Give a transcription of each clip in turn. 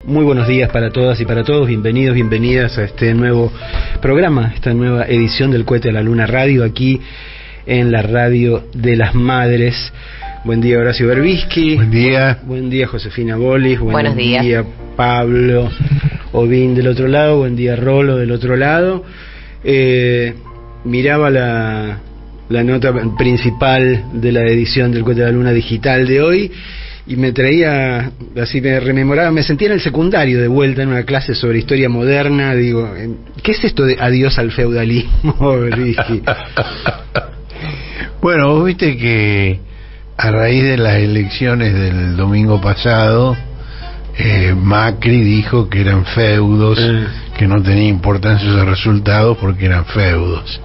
Muy buenos días para todas y para todos, bienvenidos, bienvenidas a este nuevo programa, esta nueva edición del Cohete a la Luna Radio, aquí en la Radio de las Madres. Buen día, Horacio Berbisky. Buen día. Buen día, Josefina Bolis. Buenos días. Buen día, Pablo Ovín del otro lado. Buen día, Rolo del otro lado. Miraba la nota principal de la edición del Cohete a la Luna digital de hoy y me traía, así me rememoraba, me sentía en el secundario de vuelta en una clase sobre historia moderna. Digo, ¿qué es esto de adiós al feudalismo? Bueno, vos viste que a raíz de las elecciones del domingo pasado, Macri dijo que eran feudos, que no tenía importancia esos resultados porque eran feudos.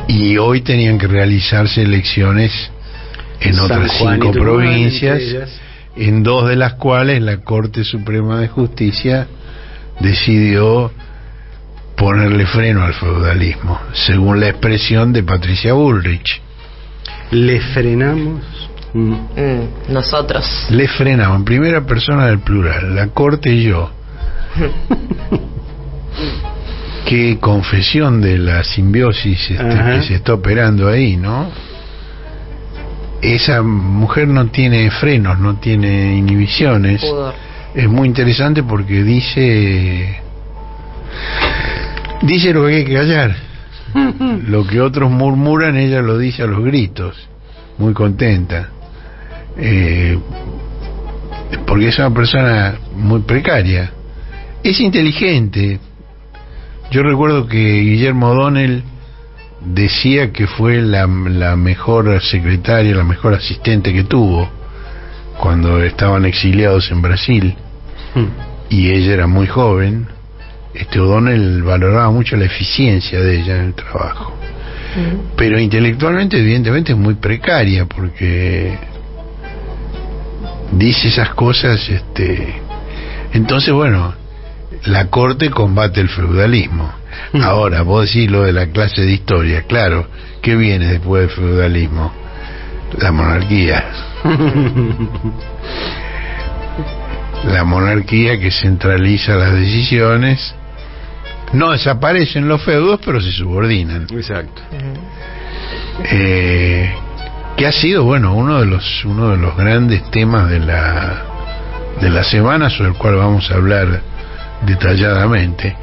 Y hoy tenían que realizarse elecciones en otras 5 provincias, en 2 de las cuales la Corte Suprema de Justicia decidió ponerle freno al feudalismo, según la expresión de Patricia Bullrich. ¿Le frenamos? Nosotros. Le frenamos, en primera persona del plural, la Corte y yo. Qué confesión de la simbiosis que se está operando ahí, ¿no? Esa mujer no tiene frenos, no tiene inhibiciones. Pudor. Es muy interesante porque dice lo que hay que callar. Lo que otros murmuran, ella lo dice a los gritos, muy contenta. Porque es una persona muy precaria. Es inteligente. Yo recuerdo que Guillermo O'Donnell decía que fue la mejor secretaria, la mejor asistente que tuvo cuando estaban exiliados en Brasil, y ella era muy joven. O'Donnell valoraba mucho la eficiencia de ella en el trabajo, pero intelectualmente evidentemente es muy precaria porque dice esas cosas. Entonces, bueno, la Corte combate el feudalismo. Ahora, vos decís lo de la clase de historia, claro, ¿qué viene después del feudalismo? La monarquía. La monarquía que centraliza las decisiones. No desaparecen los feudos, pero se subordinan. Exacto. Que ha sido, bueno, uno de los grandes temas de la semana, sobre el cual vamos a hablar detalladamente.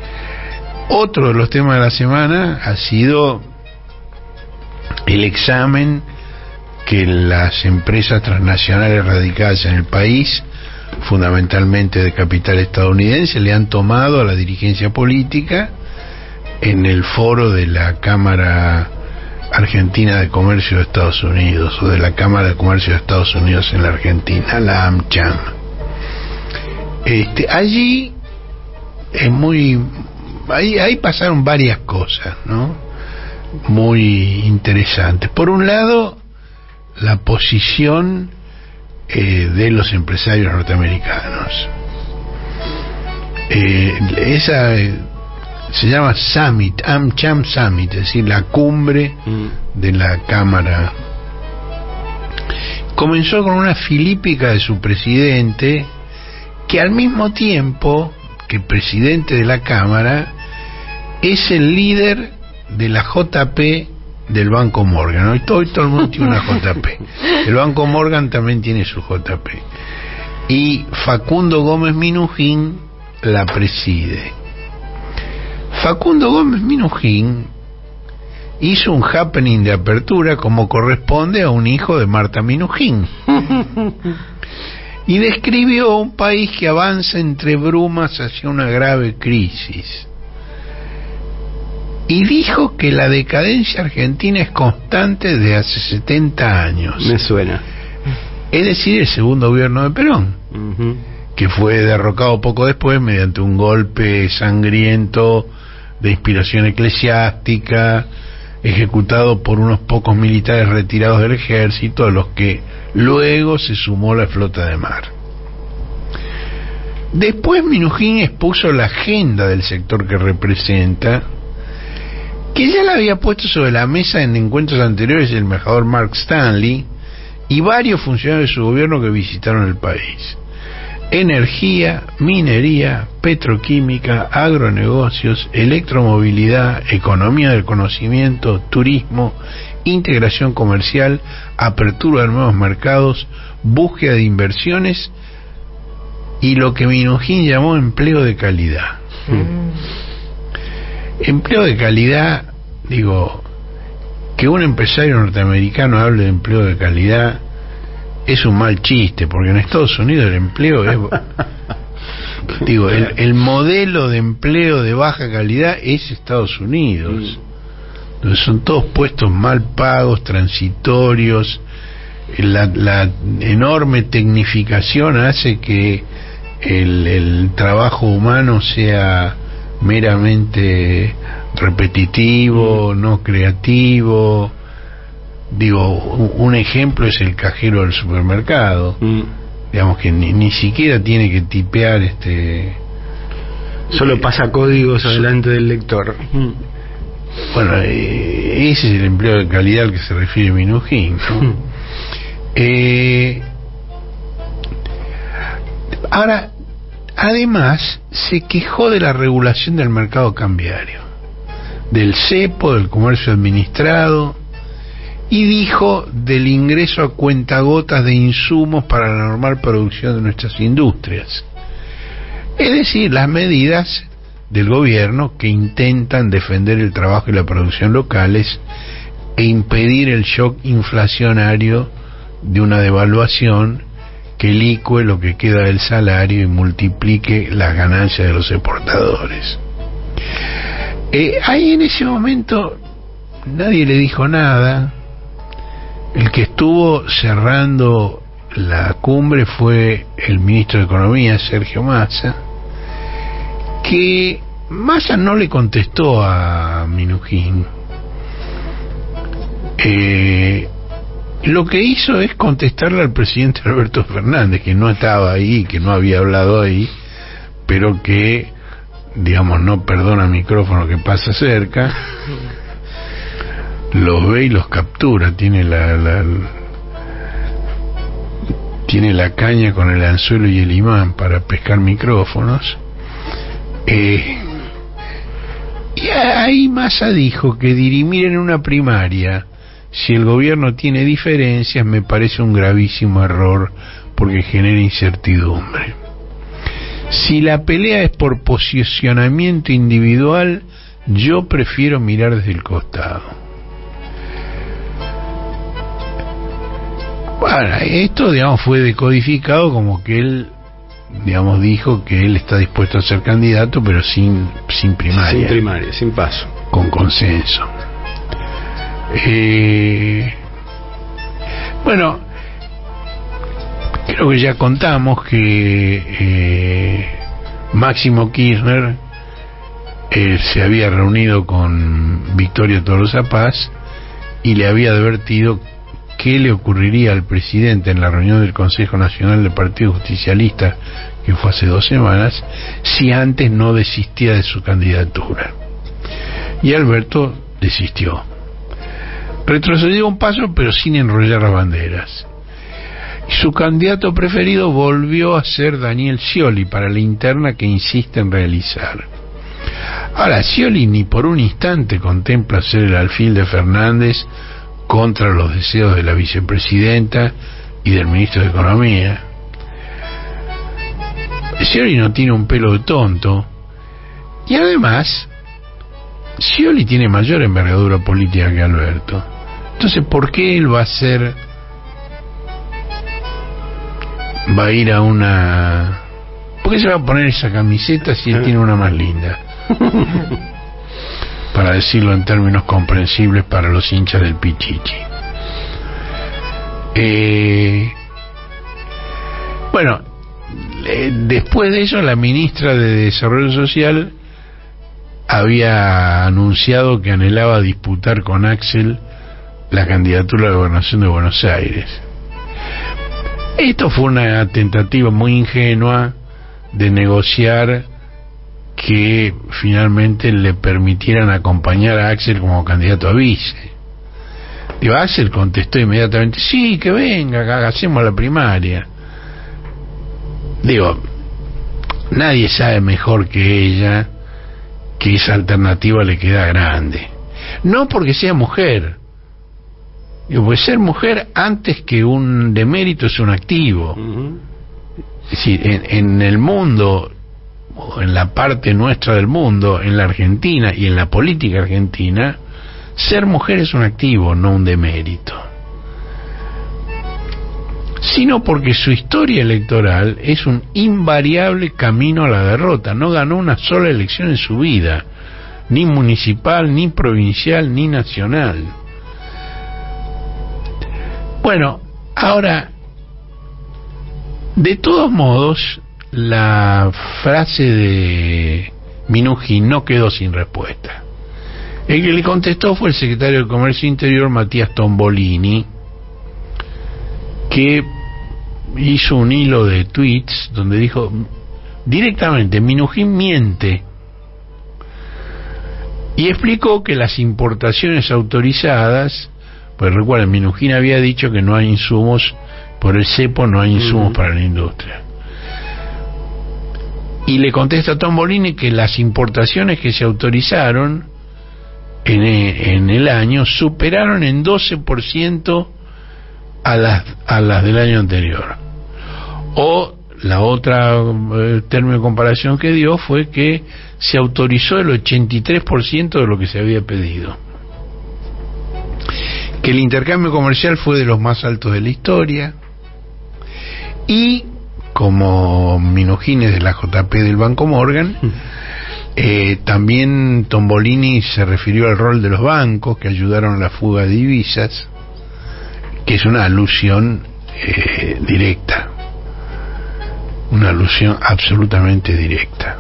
Otro de los temas de la semana ha sido el examen que las empresas transnacionales radicadas en el país, fundamentalmente de capital estadounidense, le han tomado a la dirigencia política en el foro de la Cámara Argentina de Comercio de Estados Unidos, o de la Cámara de Comercio de Estados Unidos en la Argentina, la AmCham. Allí es ahí pasaron varias cosas, ¿no? Muy interesantes. Por un lado, la posición de los empresarios norteamericanos. Esa se llama Summit, AmCham Summit, es decir, la cumbre de la Cámara. Comenzó con una filípica de su presidente, que al mismo tiempo que presidente de la Cámara es el líder de la JP del Banco Morgan. Hoy todo el mundo tiene una JP. El Banco Morgan también tiene su JP. Y Facundo Gómez Minujín la preside. Facundo Gómez Minujín hizo un happening de apertura como corresponde a un hijo de Marta Minujín. Y describió un país que avanza entre brumas hacia una grave crisis. Y dijo que la decadencia argentina es constante desde hace 70 años. Me suena. Es decir, el segundo gobierno de Perón, que fue derrocado poco después mediante un golpe sangriento de inspiración eclesiástica, ejecutado por unos pocos militares retirados del ejército, a los que luego se sumó la flota de mar. Después Minujín expuso la agenda del sector que representa, que ya la había puesto sobre la mesa en encuentros anteriores el embajador Mark Stanley y varios funcionarios de su gobierno que visitaron el país. energía, minería, petroquímica, agronegocios, electromovilidad, economía del conocimiento, turismo, integración comercial, apertura de nuevos mercados, búsqueda de inversiones y lo que Minujín llamó empleo de calidad. Empleo de calidad, digo, que un empresario norteamericano hable de empleo de calidad es un mal chiste, porque en Estados Unidos el empleo es... digo, el modelo de empleo de baja calidad es Estados Unidos, donde son todos puestos mal pagos, transitorios. La enorme tecnificación hace que el trabajo humano sea meramente repetitivo, no creativo. Digo, un ejemplo es el cajero del supermercado. Digamos que ni siquiera tiene que tipear solo pasa códigos adelante del lector. Bueno, ese es el empleo de calidad al que se refiere Minujín, ¿no? Ahora, además, se quejó de la regulación del mercado cambiario, del cepo, del comercio administrado, y dijo del ingreso a cuentagotas de insumos para la normal producción de nuestras industrias. Es decir, las medidas del gobierno que intentan defender el trabajo y la producción locales e impedir el shock inflacionario de una devaluación que licue lo que queda del salario y multiplique las ganancias de los exportadores. Ahí en ese momento nadie le dijo nada. El que estuvo cerrando la cumbre fue el ministro de Economía, Sergio Massa, que Massa no le contestó a Minujín. Lo que hizo es contestarle al presidente Alberto Fernández, que no estaba ahí, que no había hablado ahí, pero que, digamos, no perdona micrófono que pasa cerca, los ve y los captura, tiene la caña con el anzuelo y el imán para pescar micrófonos. Y ahí Massa dijo que dirimir en una primaria si el gobierno tiene diferencias me parece un gravísimo error porque genera incertidumbre. Si la pelea es por posicionamiento individual, yo prefiero mirar desde el costado. Bueno, esto, digamos, fue decodificado como que él, digamos, dijo que él está dispuesto a ser candidato, pero sin primaria. Sin primaria, sin paso. Con consenso. Bueno, creo que ya contamos que Máximo Kirchner se había reunido con Victoria Tolosa Paz y le había advertido qué le ocurriría al presidente en la reunión del Consejo Nacional del Partido Justicialista, que fue hace 2 semanas, si antes no desistía de su candidatura. Y Alberto desistió. Retrocedió un paso, pero sin enrollar las banderas. Y su candidato preferido volvió a ser Daniel Scioli para la interna que insiste en realizar. Ahora, Scioli ni por un instante contempla ser el alfil de Fernández contra los deseos de la vicepresidenta y del ministro de Economía. Scioli no tiene un pelo de tonto, y además Scioli tiene mayor envergadura política que Alberto. Entonces, ¿por qué él va a ir a una... ¿Por qué se va a poner esa camiseta si él tiene una más linda? Para decirlo en términos comprensibles para los hinchas del Pichichi. Bueno, después de eso, la ministra de Desarrollo Social había anunciado que anhelaba disputar con Axel la candidatura a la gobernación de Buenos Aires. Esto fue una tentativa muy ingenua de negociar que finalmente le permitieran acompañar a Axel como candidato a vice. Digo, Axel contestó inmediatamente: sí, que venga, hacemos la primaria. digo, nadie sabe mejor que ella que esa alternativa le queda grande. No porque sea mujer, digo, pues ser mujer antes que un demérito es un activo. Es decir, en el mundo, en la parte nuestra del mundo, en la Argentina y en la política argentina, ser mujer es un activo, no un demérito. Sino porque su historia electoral es un invariable camino a la derrota. No ganó una sola elección en su vida, ni municipal, ni provincial, ni nacional. Bueno, ahora, de todos modos, la frase de Minujín no quedó sin respuesta. El que le contestó fue el secretario de Comercio Interior, Matías Tombolini, que hizo un hilo de tweets donde dijo directamente: Minujín miente, y explicó que las importaciones autorizadas, pues recuerden, Minujín había dicho que no hay insumos, por el cepo no hay insumos para la industria, y le contesta a Tombolini que las importaciones que se autorizaron en el año superaron en 12% a las del año anterior. O la otra término de comparación que dio fue que se autorizó el 83% de lo que se había pedido, que el intercambio comercial fue de los más altos de la historia, y como Minujín es de la JP del Banco Morgan, también Tombolini se refirió al rol de los bancos que ayudaron a la fuga de divisas, que es una alusión directa, una alusión absolutamente directa.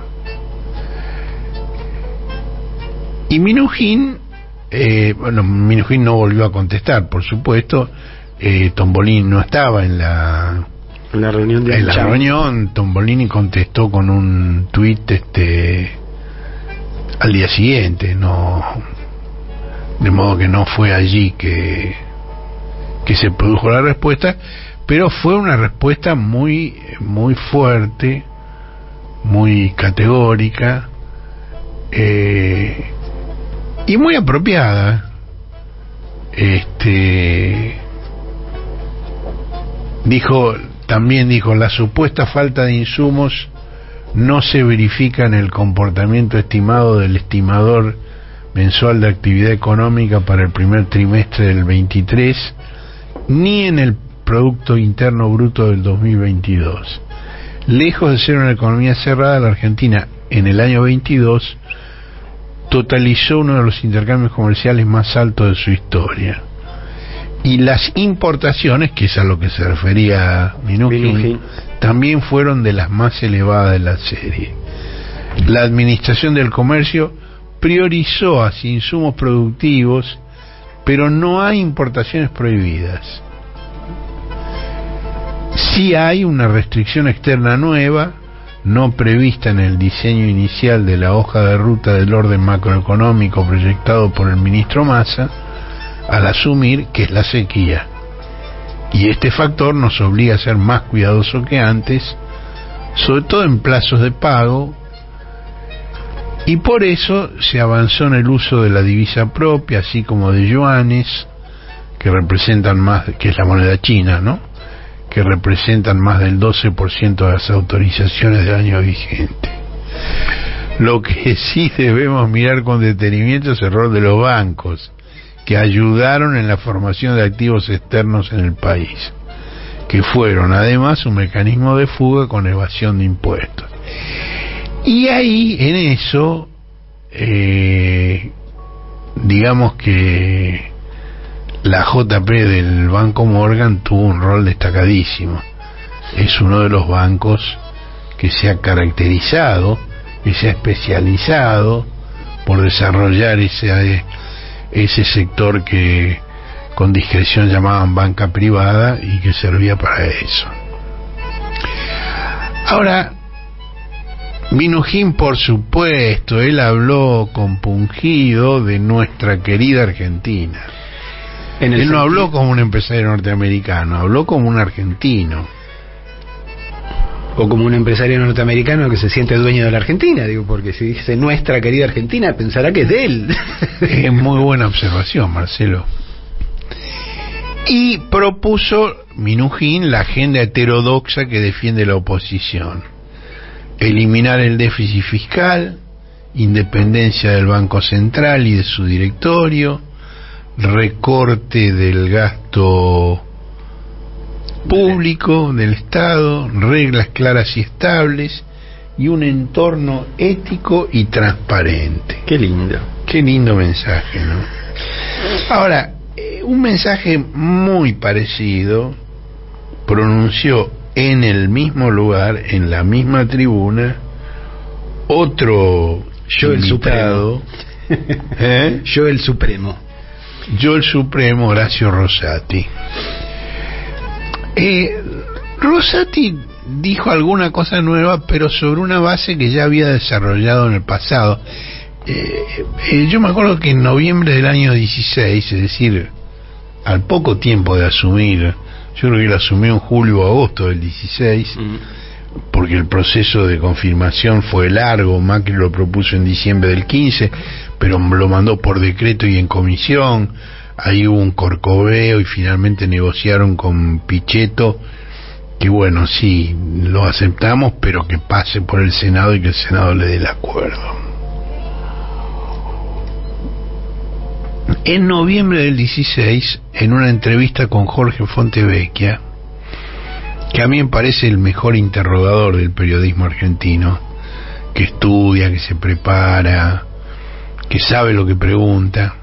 Y Minujín, Minujín no volvió a contestar, por supuesto. Tombolini no estaba en la reunión de Tombolini contestó con un tuit al día siguiente, no, de modo que no fue allí que se produjo la respuesta, pero fue una respuesta muy fuerte, muy categórica, y muy apropiada. También dijo: la supuesta falta de insumos no se verifica en el comportamiento estimado del estimador mensual de actividad económica para el primer trimestre del 23, ni en el Producto Interno Bruto del 2022. Lejos de ser una economía cerrada, la Argentina en el año 22 totalizó uno de los intercambios comerciales más altos de su historia. Y las importaciones, que es a lo que se refería Minujín, también fueron de las más elevadas de la serie. La Administración del Comercio priorizó hacia insumos productivos, pero no hay importaciones prohibidas. Sí hay una restricción externa nueva, no prevista en el diseño inicial de la hoja de ruta del orden macroeconómico proyectado por el ministro Massa, al asumir que es la sequía. Y este factor nos obliga a ser más cuidadosos que antes, sobre todo en plazos de pago, y por eso se avanzó en el uso de la divisa propia, así como de yuanes, que representan más, que es la moneda china, ¿no?, que representan más del 12% de las autorizaciones del año vigente. Lo que sí debemos mirar con detenimiento es el rol de los bancos, que ayudaron en la formación de activos externos en el país, que fueron además un mecanismo de fuga con evasión de impuestos. Y ahí, en eso, digamos que la JP del Banco Morgan tuvo un rol destacadísimo. Es uno de los bancos que se ha caracterizado, que se ha especializado por desarrollar ese sector que con discreción llamaban banca privada y que servía para eso. Ahora, Minujín, por supuesto, él habló compungido de nuestra querida Argentina. Él no habló como un empresario norteamericano, habló como un argentino. O como un empresario norteamericano que se siente dueño de la Argentina, digo, porque si dice nuestra querida Argentina, pensará que es de él. Es muy buena observación, Marcelo. Y propuso Minujín la agenda heterodoxa que defiende la oposición: eliminar el déficit fiscal, independencia del Banco Central y de su directorio, recorte del gasto público del Estado, reglas claras y estables y un entorno ético y transparente. Qué lindo. Qué lindo mensaje, ¿no? Ahora, un mensaje muy parecido pronunció en el mismo lugar, en la misma tribuna, otro Yo invitado, Yo el Supremo. Yo el Supremo, Horacio Rosati. Rosati dijo alguna cosa nueva, pero sobre una base que ya había desarrollado en el pasado. Yo me acuerdo que en noviembre del año 16, es decir, al poco tiempo de asumir, yo creo que él asumió en julio o agosto del 16, porque el proceso de confirmación fue largo. Macri lo propuso en diciembre del 15, pero lo mandó por decreto y en comisión. Ahí hubo un corcoveo y finalmente negociaron con Pichetto, que bueno, sí, lo aceptamos, pero que pase por el Senado y que el Senado le dé el acuerdo. En noviembre del 16, en una entrevista con Jorge Fontevecchia, que a mí me parece el mejor interrogador del periodismo argentino, que estudia, que se prepara, que sabe lo que pregunta,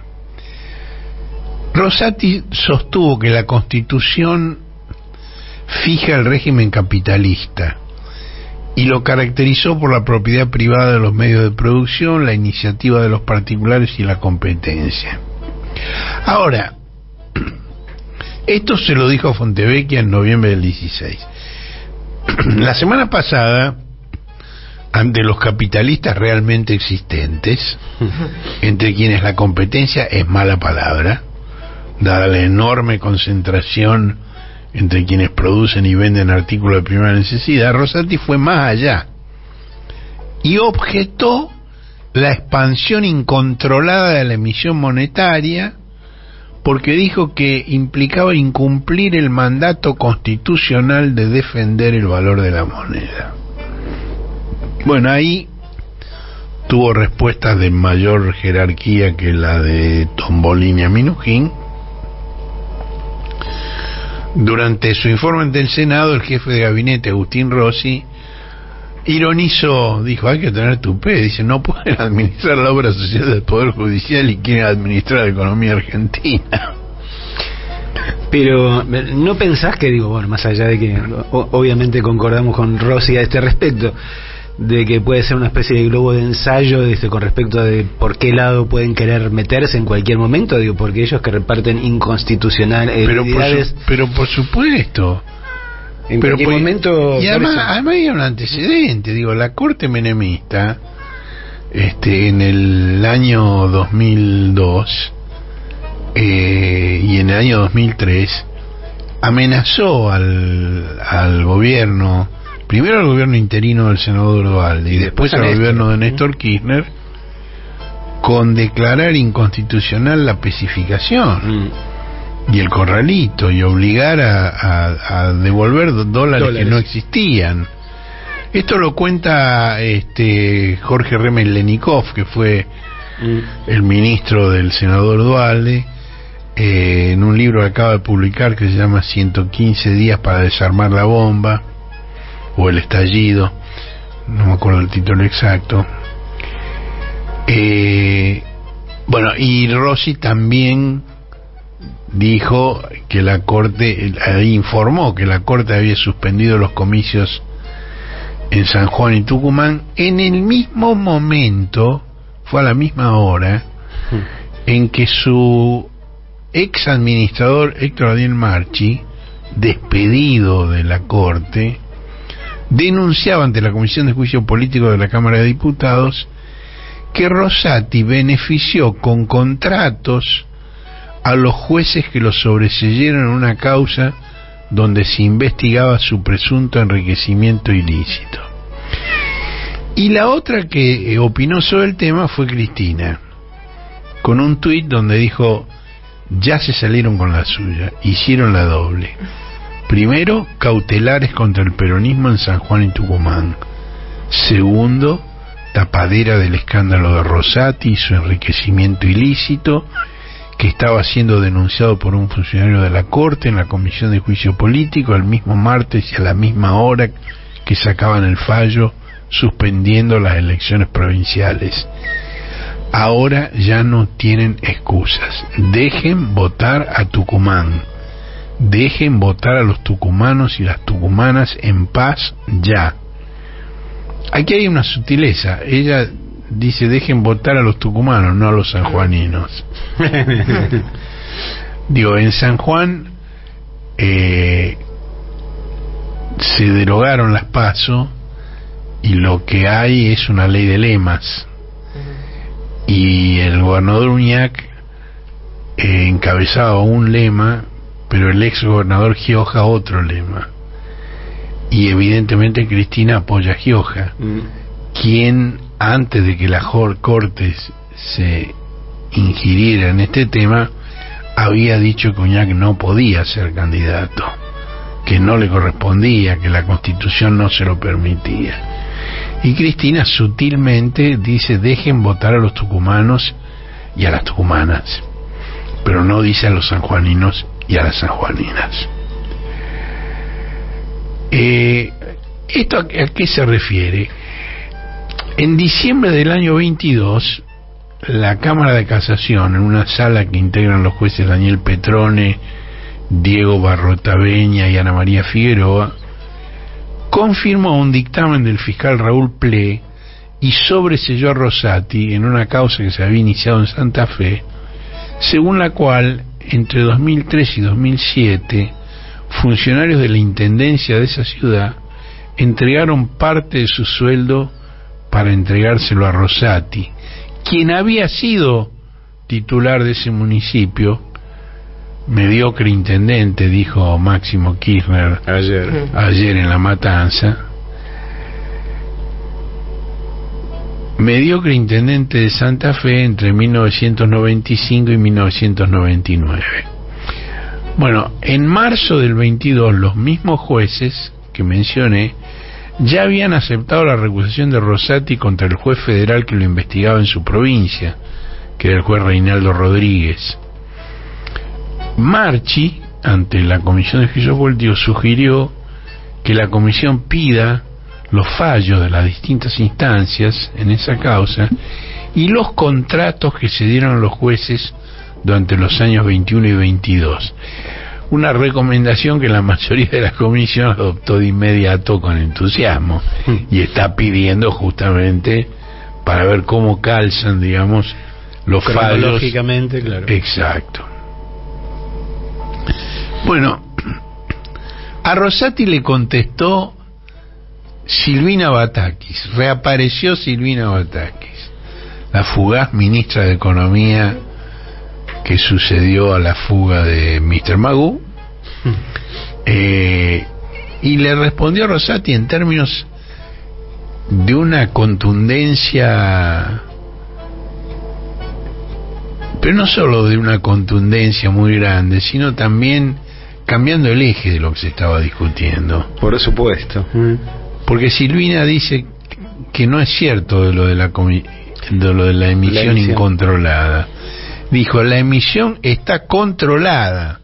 Rosati sostuvo que la Constitución fija el régimen capitalista y lo caracterizó por la propiedad privada de los medios de producción, la iniciativa de los particulares y la competencia. Ahora, esto se lo dijo Fontevecchia en noviembre del 16. La semana pasada, ante los capitalistas realmente existentes, entre quienes la competencia es mala palabra, dada la enorme concentración entre quienes producen y venden artículos de primera necesidad, Rosati fue más allá y objetó la expansión incontrolada de la emisión monetaria, porque dijo que implicaba incumplir el mandato constitucional de defender el valor de la moneda. Bueno, ahí tuvo respuestas de mayor jerarquía que la de Tombolini a Minujín. Durante su informe ante el Senado, el jefe de gabinete, Agustín Rossi, ironizó, dijo: hay que tener tupé, dice, no pueden administrar la obra social del Poder Judicial y quieren administrar la economía argentina. Pero ¿no pensás que, digo, bueno, más allá de que obviamente concordamos con Rossi a este respecto, de que puede ser una especie de globo de ensayo con respecto de por qué lado pueden querer meterse en cualquier momento, digo, porque ellos que reparten inconstitucionalidades, pero por supuesto, en cualquier momento, y además hay un antecedente, digo, la Corte menemista en el año 2002 y en el año 2003 amenazó al gobierno, primero al gobierno interino del senador Duhalde y después al gobierno de Néstor Kirchner, con declarar inconstitucional la especificación y el corralito y obligar a devolver dólares que no existían. Esto lo cuenta Jorge Remen Lenikov, que fue el ministro del senador Duhalde, en un libro que acaba de publicar que se llama 115 días para desarmar la bomba, o el estallido, no me acuerdo el título exacto. Bueno, y Rossi también dijo que la Corte, informó que la Corte había suspendido los comicios en San Juan y Tucumán en el mismo momento, fue a la misma hora, en que su ex administrador Héctor Adiel Marchi, despedido de la Corte, denunciaba ante la Comisión de Juicio Político de la Cámara de Diputados que Rosati benefició con contratos a los jueces que los sobreseyeron en una causa donde se investigaba su presunto enriquecimiento ilícito. Y la otra que opinó sobre el tema fue Cristina, con un tuit donde dijo: ya se salieron con la suya, hicieron la doble. Primero, cautelares contra el peronismo en San Juan y Tucumán. Segundo, tapadera del escándalo de Rosati y su enriquecimiento ilícito, que estaba siendo denunciado por un funcionario de la Corte en la Comisión de Juicio Político el mismo martes y a la misma hora que sacaban el fallo suspendiendo las elecciones provinciales. Ahora ya no tienen excusas. Dejen votar a Tucumán. Dejen votar a los tucumanos y las tucumanas en paz ya. Aquí hay una sutileza. Ella dice: dejen votar a los tucumanos, no a los sanjuaninos. Digo, en San Juan se derogaron las PASO y lo que hay es una ley de lemas. Y el gobernador Uñac encabezaba un lema, pero el ex gobernador Gioja otro lema. Y evidentemente Cristina apoya a Gioja, quien antes de que la Cortes se ingiriera en este tema había dicho que Uñac no podía ser candidato, que no le correspondía, que la Constitución no se lo permitía. Y Cristina sutilmente dice: dejen votar a los tucumanos y a las tucumanas, pero no dice a los sanjuaninos y a las sanjuaninas. ¿Esto a qué se refiere? En diciembre del año 22, la Cámara de Casación, en una sala que integran los jueces Daniel Petrone, Diego Barrotaveña y Ana María Figueroa, confirmó un dictamen del fiscal Raúl Ple y sobreselló a Rosati en una causa que se había iniciado en Santa Fe, según la cual entre 2003 y 2007 funcionarios de la intendencia de esa ciudad entregaron parte de su sueldo para entregárselo a Rosati, quien había sido titular de ese municipio. Mediocre intendente, dijo Máximo Kirchner ayer en La Matanza. Mediocre intendente de Santa Fe entre 1995 y 1999. Bueno, en marzo del 22 los mismos jueces que mencioné ya habían aceptado la recusación de Rosati contra el juez federal que lo investigaba en su provincia, que era el juez Reinaldo Rodríguez. Marchi, ante la Comisión de Juicio Político, sugirió que la comisión pida los fallos de las distintas instancias en esa causa y los contratos que se dieron a los jueces durante los años 21 y 22. Una recomendación que la mayoría de la comisión adoptó de inmediato con entusiasmo y está pidiendo justamente para ver cómo calzan, digamos, los fallos. Cronológicamente, claro. Exacto. Bueno, a Rosati le contestó Silvina Batakis. Reapareció Silvina Batakis, la fugaz ministra de Economía que sucedió a la fuga de Mr. Magoo, y le respondió a Rosati en términos de una contundencia, pero no solo de una contundencia muy grande, sino también cambiando el eje de lo que se estaba discutiendo. Por supuesto. Porque Silvina dice que no es cierto de lo de la emisión incontrolada. Dijo: la emisión está controlada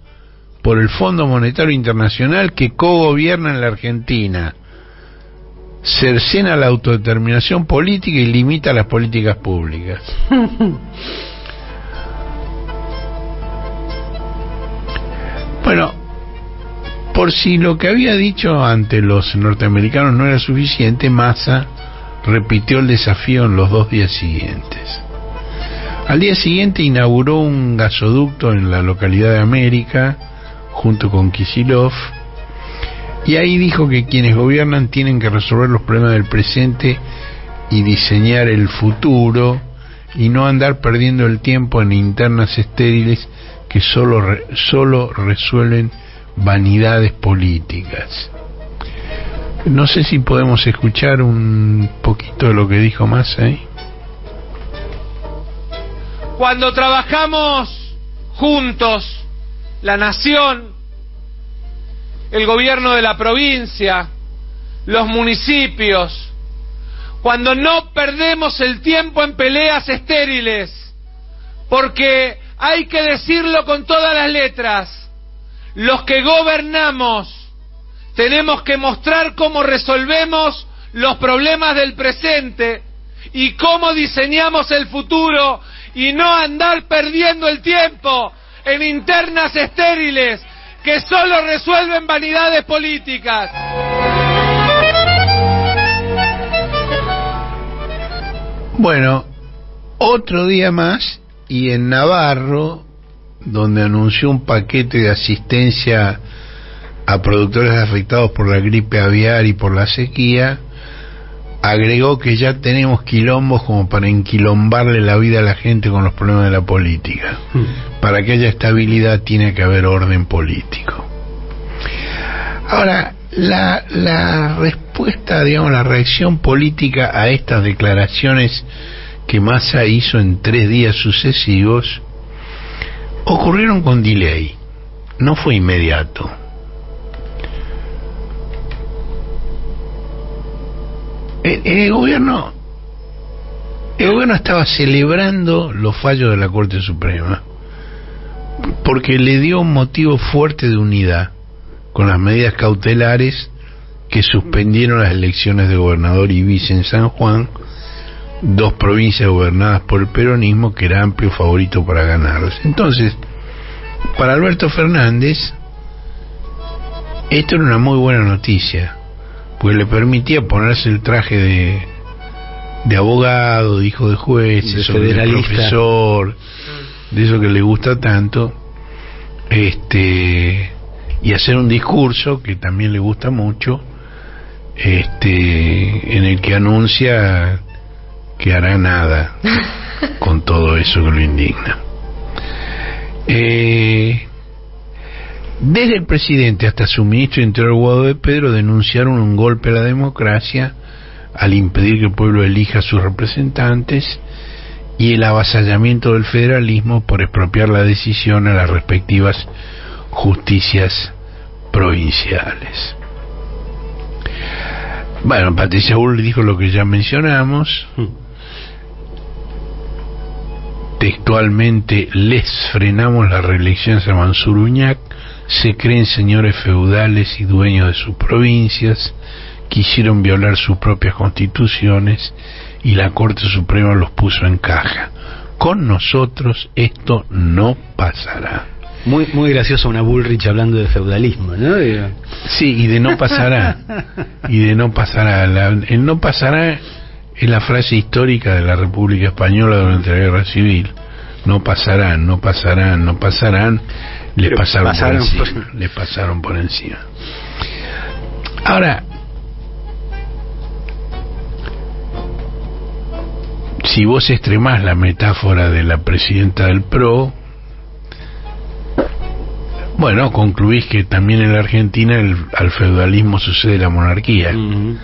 por el Fondo Monetario Internacional, que cogobierna en la Argentina, cercena la autodeterminación política y limita las políticas públicas. Bueno, por si lo que había dicho ante los norteamericanos no era suficiente, Massa repitió el desafío en los 2 días siguientes. Al día siguiente inauguró un gasoducto en la localidad de América junto con Kicillof, y ahí dijo que quienes gobiernan tienen que resolver los problemas del presente y diseñar el futuro y no andar perdiendo el tiempo en internas estériles que solo resuelven vanidades políticas. No sé si podemos escuchar un poquito de lo que dijo Massa ahí. Cuando trabajamos juntos, la nación, el gobierno de la provincia, los municipios, cuando no perdemos el tiempo en peleas estériles, porque hay que decirlo con todas las letras, los que gobernamos tenemos que mostrar cómo resolvemos los problemas del presente y cómo diseñamos el futuro, y no andar perdiendo el tiempo en internas estériles que solo resuelven vanidades políticas. Bueno, otro día más, y en Navarro, donde anunció un paquete de asistencia a productores afectados por la gripe aviar y por la sequía, agregó que ya tenemos quilombos como para enquilombarle la vida a la gente con los problemas de la política. Para que haya estabilidad tiene que haber orden político. Ahora, la respuesta, digamos, la reacción política a estas declaraciones que Massa hizo en 3 días sucesivos ocurrieron con delay, no fue inmediato. El gobierno estaba celebrando los fallos de la Corte Suprema porque le dio un motivo fuerte de unidad con las medidas cautelares que suspendieron las elecciones de gobernador y vice en San Juan, 2 provincias gobernadas por el peronismo, que era amplio favorito para ganarlas. Entonces, para Alberto Fernández, esto era una muy buena noticia, pues le permitía ponerse el traje de abogado, de hijo de jueces, de profesor, de eso que le gusta tanto, y hacer un discurso que también le gusta mucho, en el que anuncia que hará nada con todo eso que lo indigna. Desde el presidente hasta su ministro de Interior, Guado de Pedro, denunciaron un golpe a la democracia al impedir que el pueblo elija a sus representantes y el avasallamiento del federalismo por expropiar la decisión a las respectivas justicias provinciales. Bueno, Patricia Bull dijo lo que ya mencionamos. Textualmente: les frenamos las reelecciones a Mansur Uñac, se creen señores feudales y dueños de sus provincias, quisieron violar sus propias constituciones y la Corte Suprema los puso en caja. Con nosotros esto no pasará. Muy gracioso una Bullrich hablando de feudalismo, ¿no? Sí, y de no pasará. Y de no pasará. El no pasará es la frase histórica de la República Española durante la Guerra Civil. No pasarán, no pasarán, no pasarán. Les pasaron por encima. Ahora, si vos extremás la metáfora de la presidenta del PRO, bueno, concluís que también en la Argentina al feudalismo sucede la monarquía, en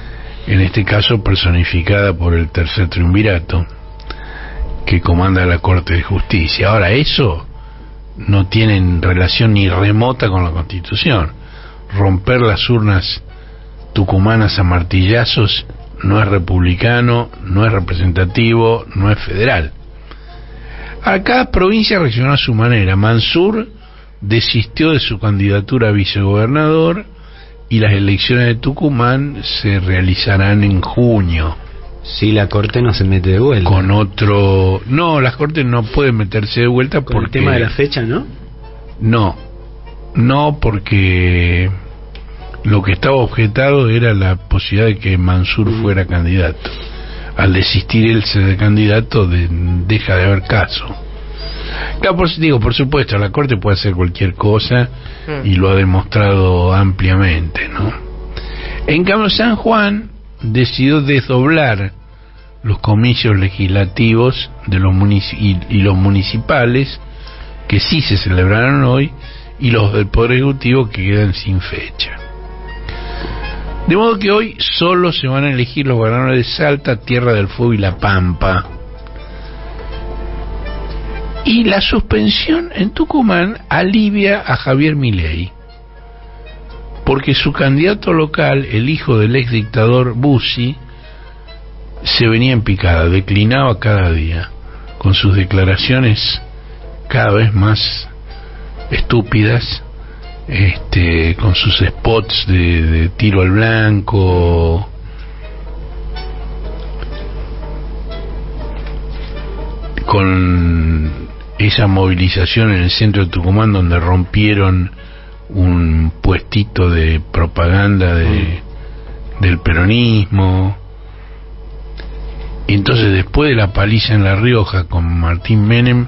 este caso personificada por el tercer triunvirato que comanda la Corte de Justicia. Ahora, eso no tiene relación ni remota con la Constitución. Romper las urnas tucumanas a martillazos no es republicano, no es representativo, no es federal. A cada provincia reaccionó a su manera. Mansur desistió de su candidatura a vicegobernador y las elecciones de Tucumán se realizarán en junio. Si la Corte no se mete de vuelta. Con otro... No, las Cortes no pueden meterse de vuelta porque... ¿Con el tema de la fecha, no? No, porque lo que estaba objetado era la posibilidad de que Mansur fuera candidato. Al desistir él de candidato, deja de haber caso. Claro, por supuesto, la Corte puede hacer cualquier cosa y lo ha demostrado ampliamente, ¿no? En cambio, San Juan decidió desdoblar los comicios legislativos de los y los municipales, que sí se celebraron hoy, y los del Poder Ejecutivo que quedan sin fecha. De modo que hoy solo se van a elegir los gobernadores de Salta, Tierra del Fuego y La Pampa. Y la suspensión en Tucumán alivia a Javier Milei, porque su candidato local, el hijo del ex dictador Bussi, se venía en picada, declinaba cada día, con sus declaraciones cada vez más estúpidas, con sus spots de tiro al blanco, con esa movilización en el centro de Tucumán donde rompieron un puestito de propaganda del peronismo. Y entonces, después de la paliza en La Rioja con Martín Menem,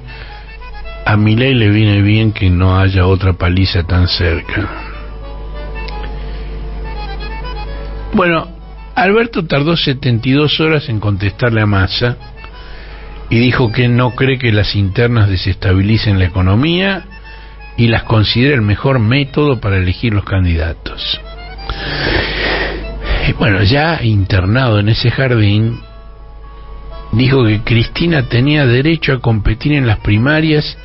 a Milei le viene bien que no haya otra paliza tan cerca. Bueno, Alberto tardó 72 horas en contestarle a Massa y dijo que no cree que las internas desestabilicen la economía y las considera el mejor método para elegir los candidatos. Y bueno, ya internado en ese jardín, dijo que Cristina tenía derecho a competir en las primarias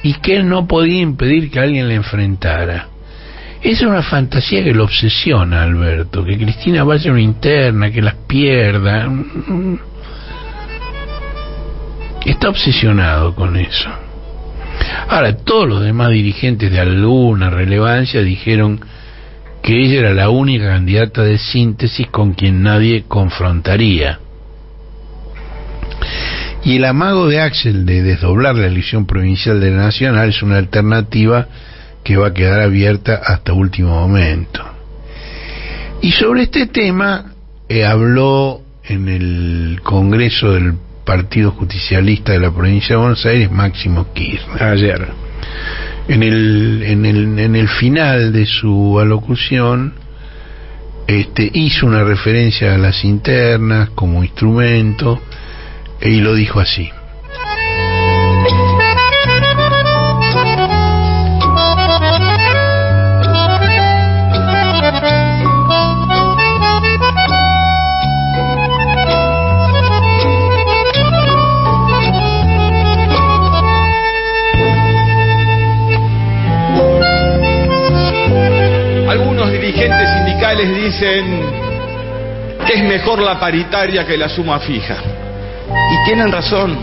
y que él no podía impedir que alguien la enfrentara. Es una fantasía que lo obsesiona a Alberto, que Cristina vaya a una interna, que las pierda. Está obsesionado con eso. Ahora, todos los demás dirigentes de alguna relevancia dijeron que ella era la única candidata de síntesis con quien nadie confrontaría. Y el amago de Axel de desdoblar la elección provincial de la Nacional es una alternativa que va a quedar abierta hasta último momento. Y sobre este tema habló en el Congreso del Partido Justicialista de la provincia de Buenos Aires Máximo Kirchner ayer. En el final de su alocución hizo una referencia a las internas como instrumento y lo dijo así: Algunos dirigentes sindicales dicen que es mejor la paritaria que la suma fija. Y tienen razón.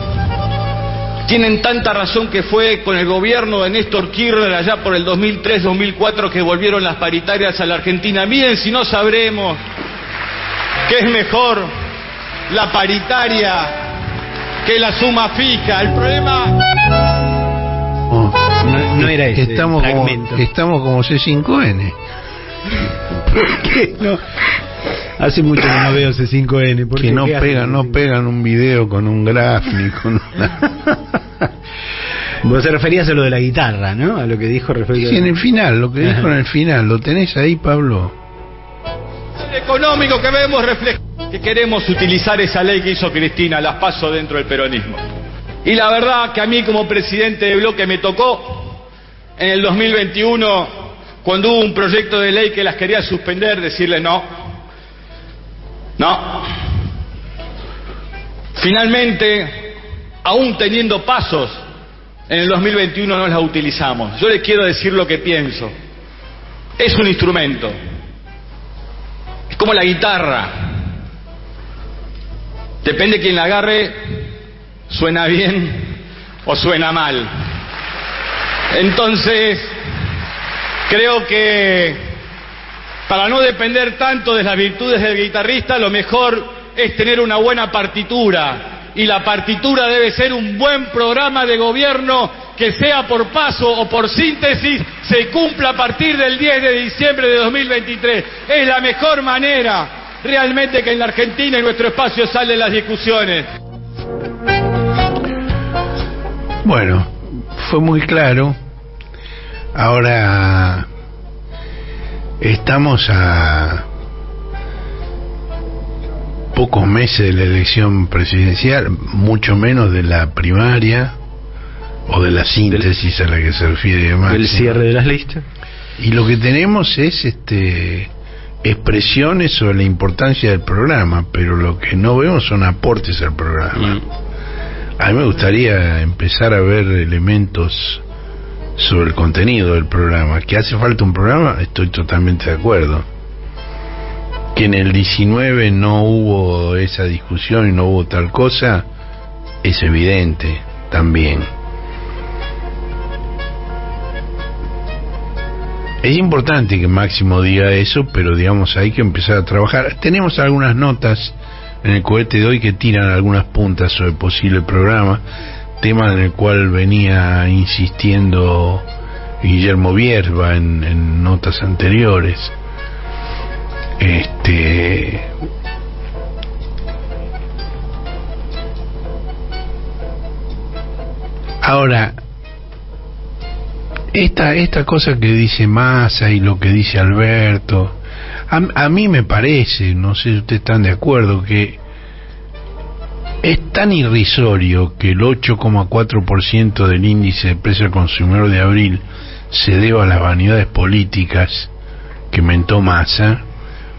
Tienen tanta razón que fue con el gobierno de Néstor Kirchner allá por el 2003-2004 que volvieron las paritarias a la Argentina. Miren si no sabremos que es mejor la paritaria que la suma fija. El problema... No era ese fragmento. Estamos como C5N. ¿Por qué no? Hace mucho que no veo C5N. Que no pegan un video con un graph ni con una... Vos te referías a lo de la guitarra, ¿no? A lo que dijo respecto en el final, lo que dijo en el final. ¿Lo tenés ahí, Pablo? El económico que vemos refleja que queremos utilizar esa ley que hizo Cristina, las PASO dentro del peronismo. Y la verdad que a mí como presidente de bloque me tocó en el 2021, cuando hubo un proyecto de ley que las quería suspender, decirle no. Finalmente, aún teniendo pasos, en el 2021 no las utilizamos. Yo les quiero decir lo que pienso. Es un instrumento. Es como la guitarra. Depende de quien la agarre, suena bien o suena mal. Entonces, creo que para no depender tanto de las virtudes del guitarrista, lo mejor es tener una buena partitura. Y la partitura debe ser un buen programa de gobierno que, sea por paso o por síntesis, se cumpla a partir del 10 de diciembre de 2023. Es la mejor manera realmente que en la Argentina, en nuestro espacio, salen las discusiones. Bueno, fue muy claro. Ahora estamos a pocos meses de la elección presidencial, mucho menos de la primaria, o de la síntesis a la que se refiere Máximo. El cierre de las listas. Y lo que tenemos es expresiones sobre la importancia del programa, pero lo que no vemos son aportes al programa. A mí me gustaría empezar a ver elementos sobre el contenido del programa. Que hace falta un programa, estoy totalmente de acuerdo. Que en el 19 no hubo esa discusión y no hubo tal cosa, es evidente también. Es importante que Máximo diga eso, pero digamos hay que empezar a trabajar. Tenemos algunas notas en el cohete de hoy que tiran algunas puntas sobre el posible programa, tema en el cual venía insistiendo Guillermo Vierba en notas anteriores. Ahora, esta cosa que dice Massa y lo que dice Alberto, a mí me parece, no sé si ustedes están de acuerdo, que es tan irrisorio que el 8,4% del índice de precio al consumidor de abril se deba a las vanidades políticas que mentó Massa,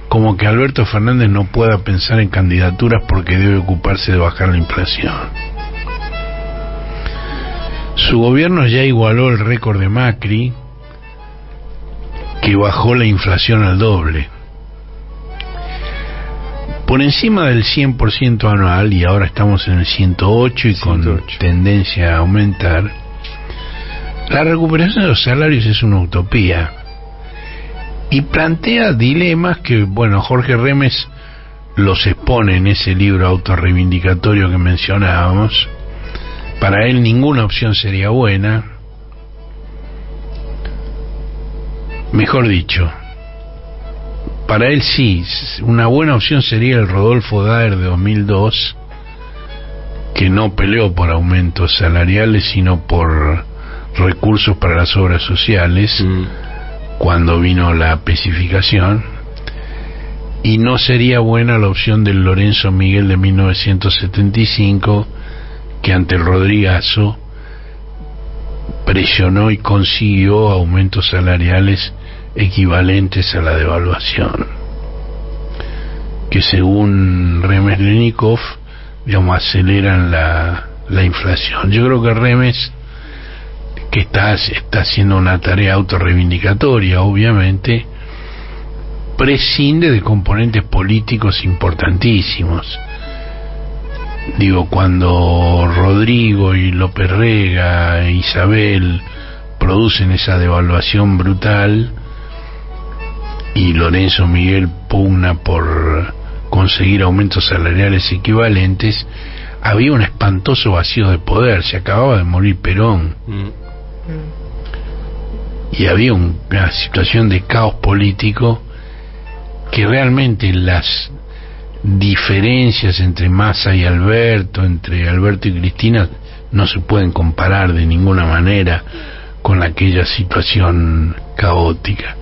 como que Alberto Fernández no pueda pensar en candidaturas porque debe ocuparse de bajar la inflación. Su gobierno ya igualó el récord de Macri, que bajó la inflación al doble. Por encima del 100% anual, y ahora estamos en el 108 y con tendencia a aumentar, la recuperación de los salarios es una utopía. Y plantea dilemas que, bueno, Jorge Remes los expone en ese libro autorreivindicatorio que mencionábamos. Para él ninguna opción sería buena. Mejor dicho, para él sí, una buena opción sería el Rodolfo Daer de 2002, que no peleó por aumentos salariales, sino por recursos para las obras sociales, cuando vino la especificación. Y no sería buena la opción del Lorenzo Miguel de 1975, que ante el Rodrigazo presionó y consiguió aumentos salariales equivalentes a la devaluación, que según Remes Lenikov, digamos, aceleran la inflación. Yo creo que Remes, que está haciendo una tarea autorreivindicatoria, obviamente, prescinde de componentes políticos importantísimos. Digo, cuando Rodrigo y López Rega e Isabel producen esa devaluación brutal y Lorenzo Miguel pugna por conseguir aumentos salariales equivalentes, había un espantoso vacío de poder. Se acababa de morir Perón y había una situación de caos político que realmente las diferencias entre Massa y Alberto, entre Alberto y Cristina, no se pueden comparar de ninguna manera con aquella situación caótica.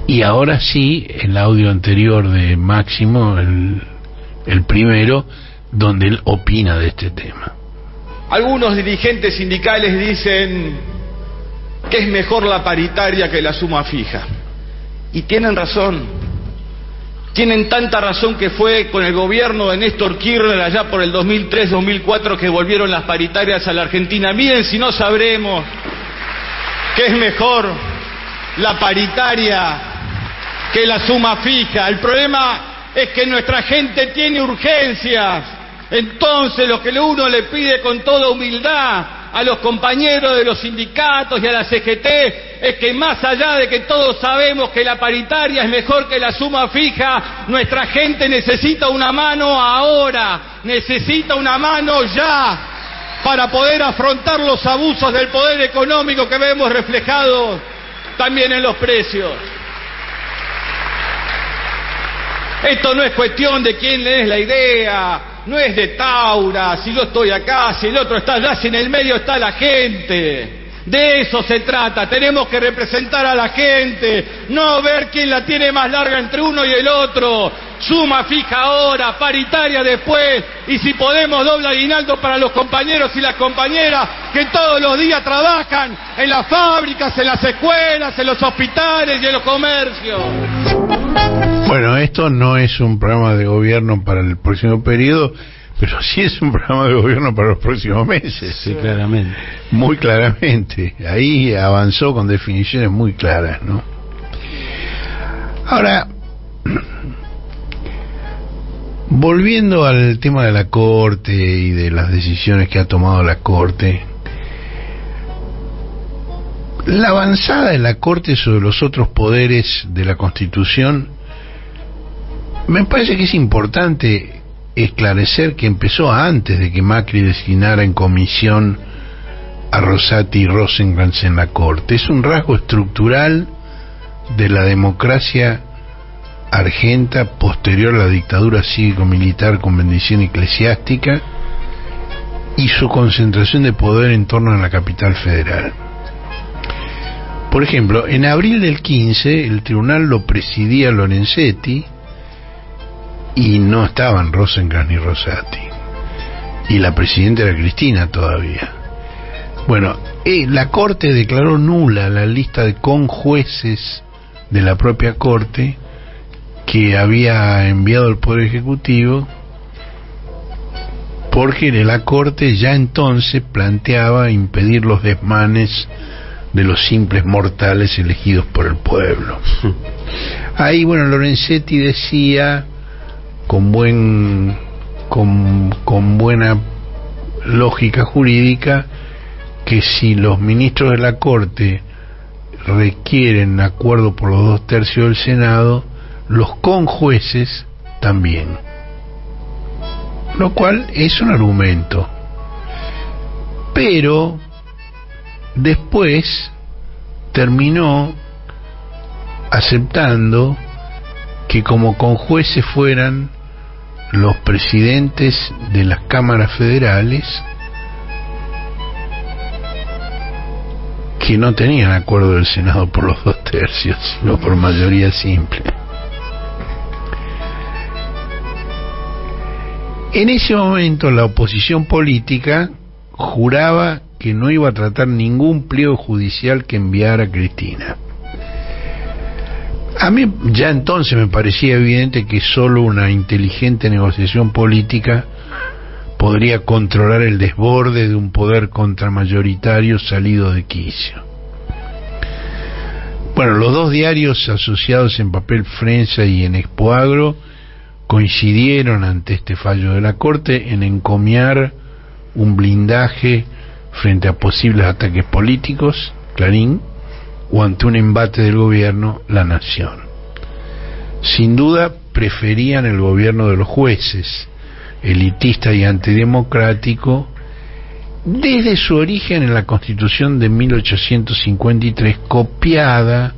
Y ahora sí, el audio anterior de Máximo, el primero, donde él opina de este tema. Algunos dirigentes sindicales dicen que es mejor la paritaria que la suma fija. Y tienen razón. Tienen tanta razón que fue con el gobierno de Néstor Kirchner allá por el 2003-2004 que volvieron las paritarias a la Argentina. Miren si no sabremos que es mejor la paritaria que la suma fija. El problema es que nuestra gente tiene urgencias. Entonces lo que uno le pide con toda humildad a los compañeros de los sindicatos y a la CGT es que, más allá de que todos sabemos que la paritaria es mejor que la suma fija, nuestra gente necesita una mano ahora, necesita una mano ya, para poder afrontar los abusos del poder económico que vemos reflejados también en los precios. Esto no es cuestión de quién le es la idea, no es de Taura, si yo estoy acá, si el otro está allá, si en el medio está la gente. De eso se trata. Tenemos que representar a la gente, no ver quién la tiene más larga entre uno y el otro. Suma fija ahora, paritaria después, y si podemos doble aguinaldo para los compañeros y las compañeras que todos los días trabajan en las fábricas, en las escuelas, en los hospitales y en los comercios. Bueno, esto no es un programa de gobierno para el próximo periodo, pero sí es un programa de gobierno para los próximos meses. Sí, claramente. Muy claramente. Ahí avanzó con definiciones muy claras, ¿no? Ahora, volviendo al tema de la Corte y de las decisiones que ha tomado la Corte, la avanzada de la Corte sobre los otros poderes de la Constitución, me parece que es importante esclarecer que empezó antes de que Macri designara en comisión a Rosati y Rosenkrantz en la Corte. Es un rasgo estructural de la democracia argenta posterior a la dictadura cívico-militar con bendición eclesiástica y su concentración de poder en torno a la capital federal. Por ejemplo, en abril del 15 el tribunal lo presidía Lorenzetti y no estaban Rosenkrantz ni Rosati, y la presidenta era Cristina todavía. Bueno, la Corte declaró nula la lista de conjueces de la propia Corte que había enviado el Poder Ejecutivo, porque la Corte ya entonces planteaba impedir los desmanes de los simples mortales elegidos por el pueblo. Ahí, bueno, Lorenzetti decía con buena lógica jurídica que si los ministros de la Corte requieren acuerdo por los 2/3 del Senado, los conjueces también, lo cual es un argumento, pero después terminó aceptando que como conjueces fueran los presidentes de las cámaras federales que no tenían acuerdo del Senado por los 2/3, sino por mayoría simple. En ese momento la oposición política juraba que no iba a tratar ningún pliego judicial que enviara Cristina. A mí ya entonces me parecía evidente que solo una inteligente negociación política podría controlar el desborde de un poder contramayoritario salido de quicio. Bueno, los dos diarios asociados en Papel Prensa y en Expoagro coincidieron ante este fallo de la Corte en encomiar un blindaje frente a posibles ataques políticos, Clarín, o ante un embate del gobierno, La Nación. Sin duda preferían el gobierno de los jueces, elitista y antidemocrático, desde su origen en la Constitución de 1853, copiada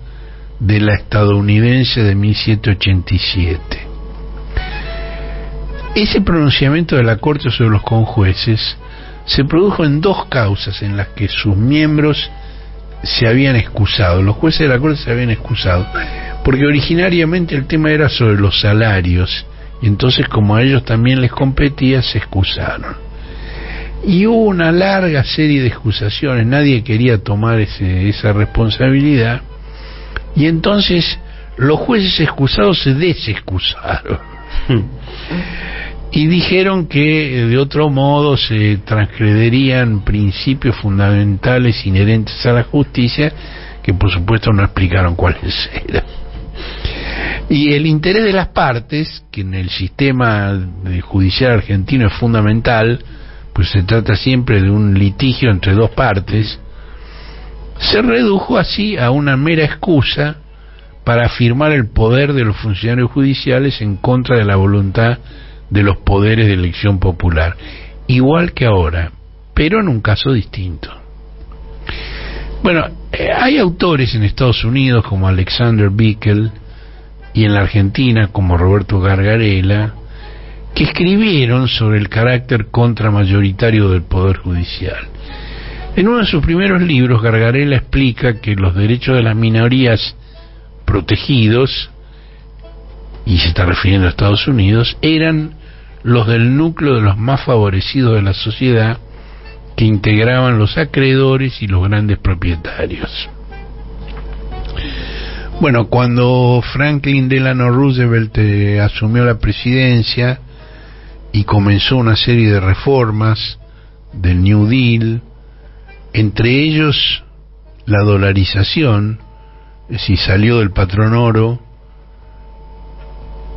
de la estadounidense de 1787. Ese pronunciamiento de la Corte sobre los conjueces se produjo en dos causas en las que sus miembros se habían excusado. Los jueces de la Corte se habían excusado porque originariamente el tema era sobre los salarios, y entonces como a ellos también les competía, se excusaron. Y hubo una larga serie de excusaciones, nadie quería tomar esa responsabilidad, y entonces los jueces excusados se desexcusaron y dijeron que de otro modo se transgredirían principios fundamentales inherentes a la justicia, que por supuesto no explicaron cuáles eran. Y el interés de las partes, que en el sistema judicial argentino es fundamental, pues se trata siempre de un litigio entre dos partes, se redujo así a una mera excusa para afirmar el poder de los funcionarios judiciales en contra de la voluntad de los poderes de elección popular, igual que ahora, pero en un caso distinto. Bueno, hay autores en Estados Unidos como Alexander Bickel y en la Argentina como Roberto Gargarella que escribieron sobre el carácter contramayoritario del Poder Judicial. En uno de sus primeros libros, Gargarella explica que los derechos de las minorías protegidos, y se está refiriendo a Estados Unidos, eran los del núcleo de los más favorecidos de la sociedad, que integraban los acreedores y los grandes propietarios. Bueno, cuando Franklin Delano Roosevelt asumió la presidencia y comenzó una serie de reformas del New Deal, entre ellos la dolarización, es decir, salió del patrón oro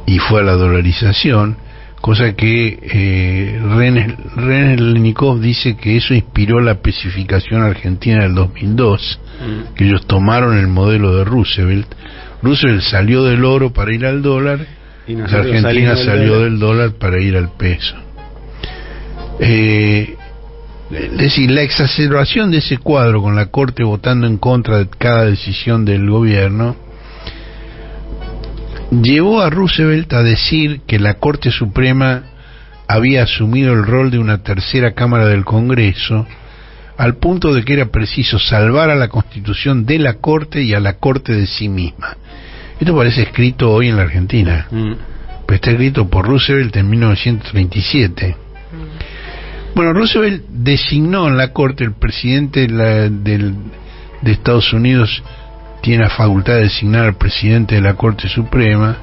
y fue a la dolarización, cosa que René Lenikov dice que eso inspiró la pacificación argentina del 2002, que ellos tomaron el modelo de Roosevelt. Roosevelt salió del oro para ir al dólar, y la Argentina salió del dólar para ir al peso. Es decir, la exacerbación de ese cuadro, con la Corte votando en contra de cada decisión del gobierno, llevó a Roosevelt a decir que la Corte Suprema había asumido el rol de una tercera cámara del Congreso, al punto de que era preciso salvar a la Constitución de la Corte y a la Corte de sí misma. Esto parece escrito hoy en la Argentina, pero está escrito por Roosevelt en 1937. Bueno, Roosevelt designó en la Corte, el presidente de Estados Unidos tiene la facultad de designar al presidente de la Corte Suprema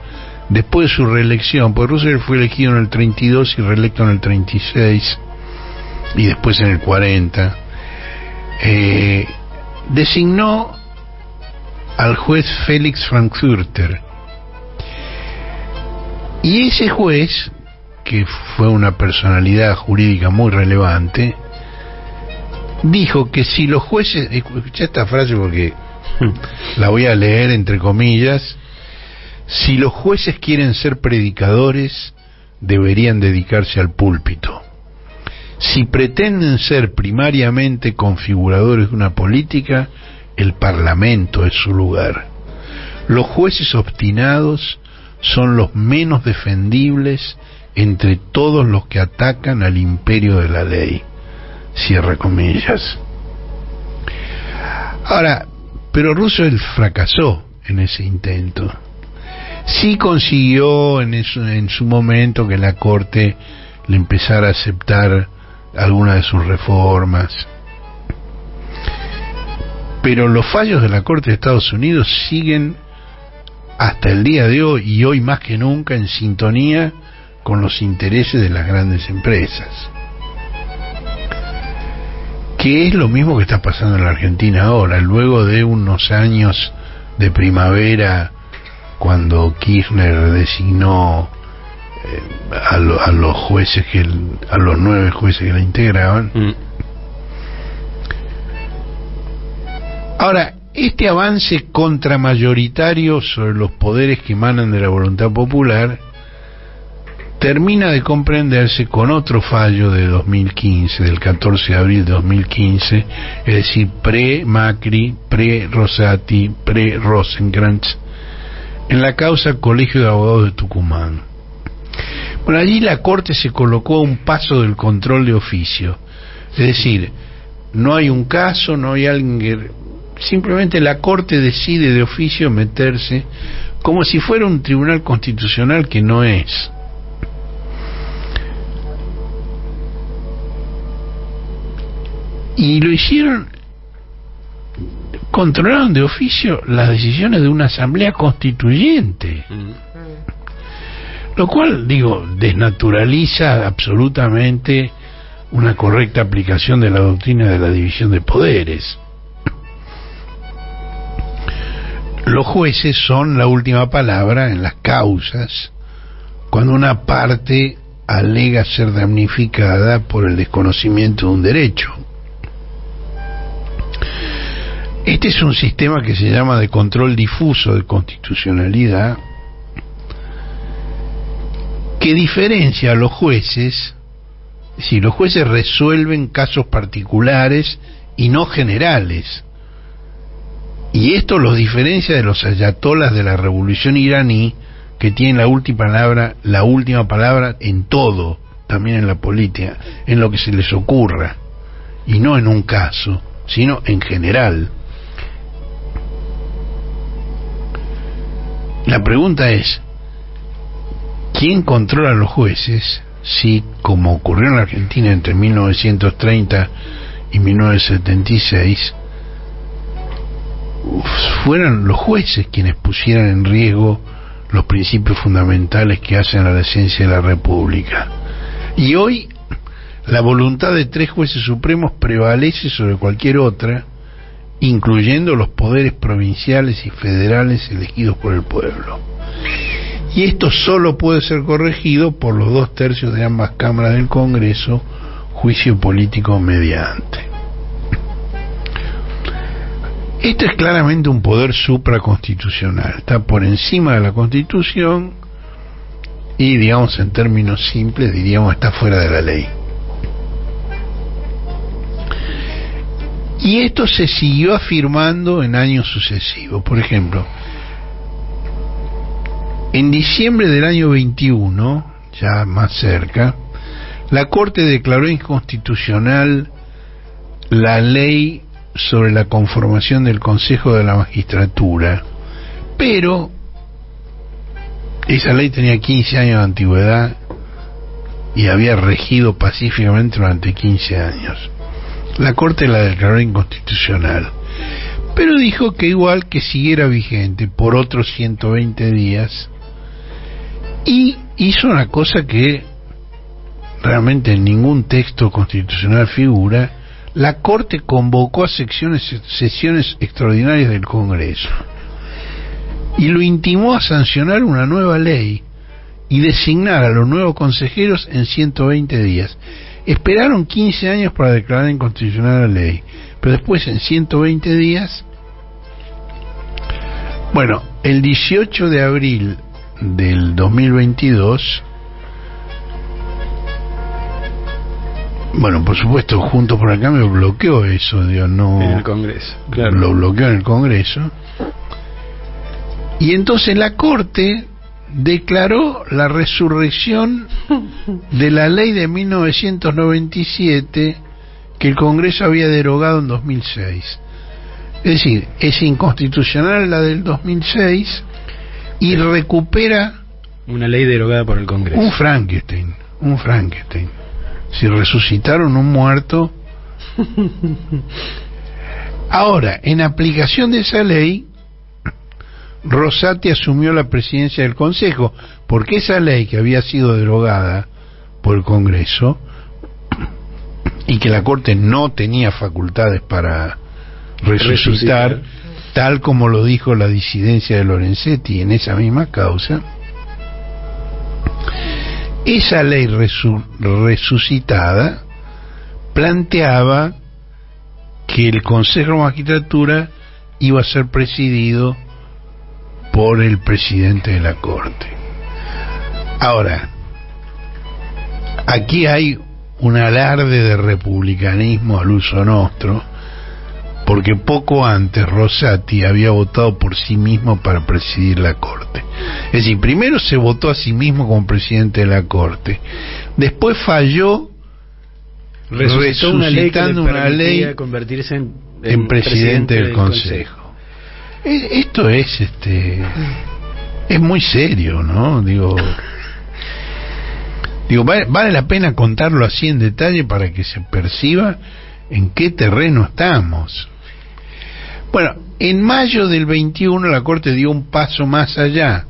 después de su reelección, porque Roosevelt fue elegido en el 32 y reelecto en el 36 y después en el 40. Designó al juez Félix Frankfurter, y ese juez, que fue una personalidad jurídica muy relevante, dijo que si los jueces, escucha esta frase porque la voy a leer entre comillas: si los jueces quieren ser predicadores, deberían dedicarse al púlpito. Si pretenden ser primariamente configuradores de una política, el Parlamento es su lugar. Los jueces obstinados son los menos defendibles entre todos los que atacan al imperio de la ley. Cierra comillas. Ahora, pero Roosevelt fracasó en ese intento. Sí consiguió en su momento que la Corte le empezara a aceptar algunas de sus reformas, pero los fallos de la Corte de Estados Unidos siguen hasta el día de hoy, y hoy más que nunca, en sintonía con los intereses de las grandes empresas, que es lo mismo que está pasando en la Argentina ahora, luego de unos años de primavera, cuando Kirchner designó a los jueces a los 9 jueces que la integraban. Ahora, este avance contramayoritario sobre los poderes que emanan de la voluntad popular termina de comprenderse con otro fallo de 2015, del 14 de abril de 2015, es decir, pre-Macri, pre-Rosati, pre-Rosenkrantz, en la causa Colegio de Abogados de Tucumán. Bueno, allí la Corte se colocó a un paso del control de oficio, es decir, no hay un caso, no hay alguien que... simplemente la Corte decide de oficio meterse, como si fuera un tribunal constitucional, que no es. Y lo hicieron, controlaron de oficio las decisiones de una asamblea constituyente, lo cual, digo, desnaturaliza absolutamente una correcta aplicación de la doctrina de la división de poderes. Los jueces son la última palabra en las causas cuando una parte alega ser damnificada por el desconocimiento de un derecho. Este es un sistema que se llama de control difuso de constitucionalidad, que diferencia a los jueces. Si los jueces resuelven casos particulares y no generales, y esto los diferencia de los ayatolas de la revolución iraní, que tienen la última palabra en todo, también en la política, en lo que se les ocurra, y no en un caso, sino en general. La pregunta es, ¿quién controla a los jueces si, como ocurrió en la Argentina entre 1930 y 1976, fueran los jueces quienes pusieran en riesgo los principios fundamentales que hacen a la esencia de la República? Y hoy la voluntad de 3 jueces supremos prevalece sobre cualquier otra, incluyendo los poderes provinciales y federales elegidos por el pueblo. Y esto solo puede ser corregido por los 2/3 de ambas cámaras del Congreso, juicio político mediante. Esto es claramente un poder supraconstitucional, está por encima de la Constitución y, digamos, en términos simples, diríamos, está fuera de la ley. Y esto se siguió afirmando en años sucesivos. Por ejemplo, en diciembre del año 21, ya más cerca, la Corte declaró inconstitucional la ley sobre la conformación del Consejo de la Magistratura, pero esa ley tenía 15 años de antigüedad y había regido pacíficamente durante 15 años. La Corte la declaró inconstitucional, pero dijo que igual que siguiera vigente por otros 120 días, y hizo una cosa que realmente en ningún texto constitucional figura. La Corte convocó a sesiones extraordinarias del Congreso y lo intimó a sancionar una nueva ley y designar a los nuevos consejeros en 120 días. Esperaron 15 años para declarar inconstitucional la ley, pero después en 120 días, bueno, el 18 de abril del 2022, bueno, por supuesto, Juntos por el Cambio bloqueó eso, digo, no, en el Congreso, claro. Lo bloqueó en el Congreso, y entonces la Corte declaró la resurrección de la ley de 1997 que el Congreso había derogado en 2006. Es decir, es inconstitucional la del 2006 y recupera una ley derogada por el Congreso. Un Frankenstein. Si resucitaron un muerto. Ahora, en aplicación de esa ley, Rosati asumió la presidencia del Consejo, porque esa ley que había sido derogada por el Congreso y que la Corte no tenía facultades para resucitar, tal como lo dijo la disidencia de Lorenzetti en esa misma causa, esa ley resucitada planteaba que el Consejo de Magistratura iba a ser presidido por el presidente de la Corte. Ahora, aquí hay un alarde de republicanismo al uso nostro, porque poco antes Rosati había votado por sí mismo para presidir la Corte. Es decir, primero se votó a sí mismo como presidente de la Corte, después falló resucitando una ley convertirse en presidente del Consejo. Esto es muy serio, ¿no? Digo, vale la pena contarlo así en detalle para que se perciba en qué terreno estamos. Bueno, en mayo del 21 la Corte dio un paso más allá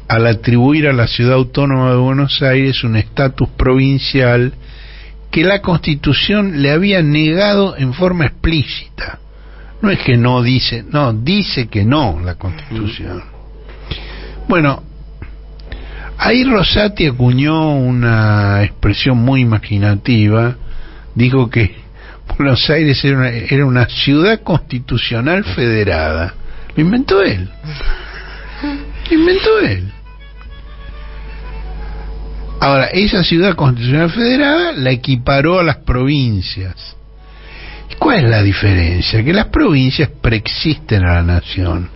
al atribuir a la Ciudad Autónoma de Buenos Aires un estatus provincial que la Constitución le había negado en forma explícita. No es que no dice, no, dice que no la Constitución. Bueno, ahí Rosati acuñó una expresión muy imaginativa, dijo que Buenos Aires era una ciudad constitucional federada. Lo inventó él. Ahora, esa ciudad constitucional federada la equiparó a las provincias. ¿Cuál es la diferencia? Que las provincias preexisten a la nación.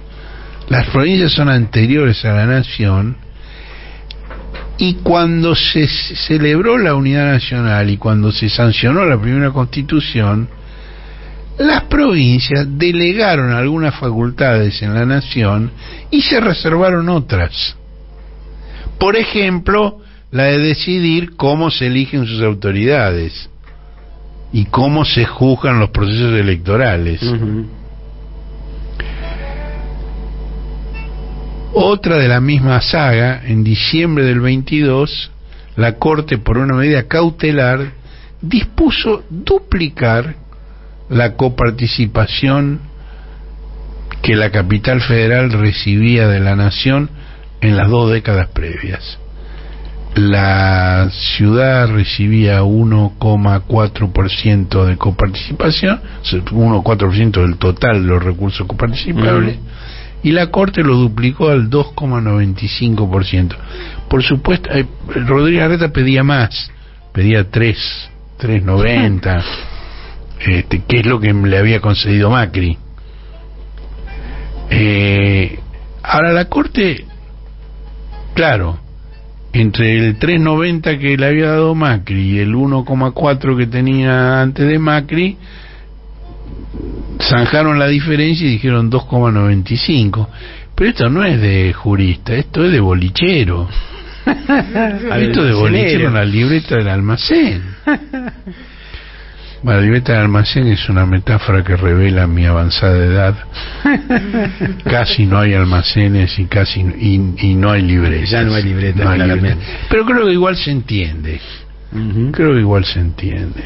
Las provincias son anteriores a la nación Y cuando se celebró la unidad nacional y cuando se sancionó la primera Constitución, las provincias delegaron algunas facultades en la nación y se reservaron otras. Por ejemplo, la de decidir cómo se eligen sus autoridades y cómo se juzgan los procesos electorales. Otra de la misma saga, en diciembre del 22, la Corte, por una medida cautelar, dispuso duplicar la coparticipación que la capital federal recibía de la nación en las 2 décadas previas. La ciudad recibía 1,4% de coparticipación, 1,4% del total de los recursos coparticipables, y la Corte lo duplicó al 2,95%. Por supuesto, Rodríguez Larreta pedía más, pedía 3,90, que es lo que le había concedido Macri. Ahora la Corte, claro, entre el 3,90 que le había dado Macri y el 1,4 que tenía antes de Macri, zanjaron la diferencia y dijeron 2,95. Pero esto no es de jurista, esto es de bolichero. Esto de bolichero en la libreta del almacén. Bueno, la libreta del almacén es una metáfora que revela mi avanzada edad. Casi no hay almacenes y no hay libretas. Ya no hay libretas, no claramente. Pero creo que igual se entiende. Creo que igual se entiende.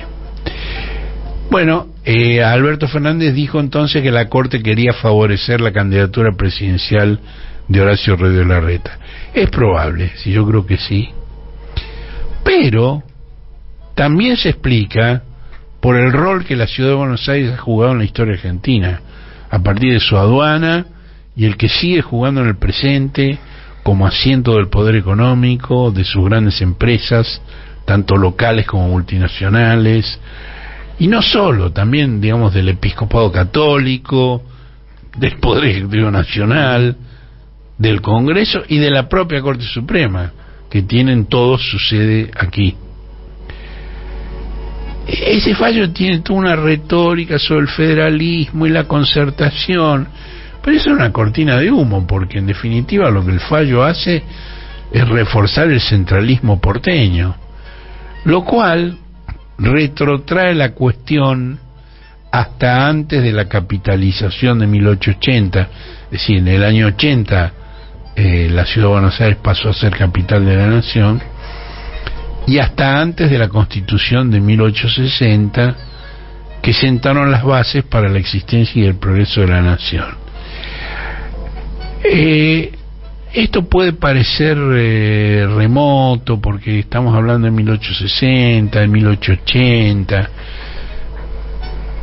Bueno, Alberto Fernández dijo entonces que la Corte quería favorecer la candidatura presidencial de Horacio Rodríguez Larreta. Es probable, sí, yo creo que sí. Pero también se explica por el rol que la ciudad de Buenos Aires ha jugado en la historia argentina, a partir de su aduana y el que sigue jugando en el presente como asiento del poder económico, de sus grandes empresas, tanto locales como multinacionales, y no solo, también, digamos, del episcopado católico, del Poder Ejecutivo Nacional, del Congreso y de la propia Corte Suprema, que tienen todos su sede aquí. Ese fallo tiene toda una retórica sobre el federalismo y la concertación, pero eso es una cortina de humo, porque en definitiva lo que el fallo hace es reforzar el centralismo porteño, lo cual retrotrae la cuestión hasta antes de la capitalización de 1880, es decir, en el año 80 la ciudad de Buenos Aires pasó a ser capital de la nación, y hasta antes de la Constitución de 1860, que sentaron las bases para la existencia y el progreso de la nación. Esto puede parecer remoto, porque estamos hablando de 1860, de 1880,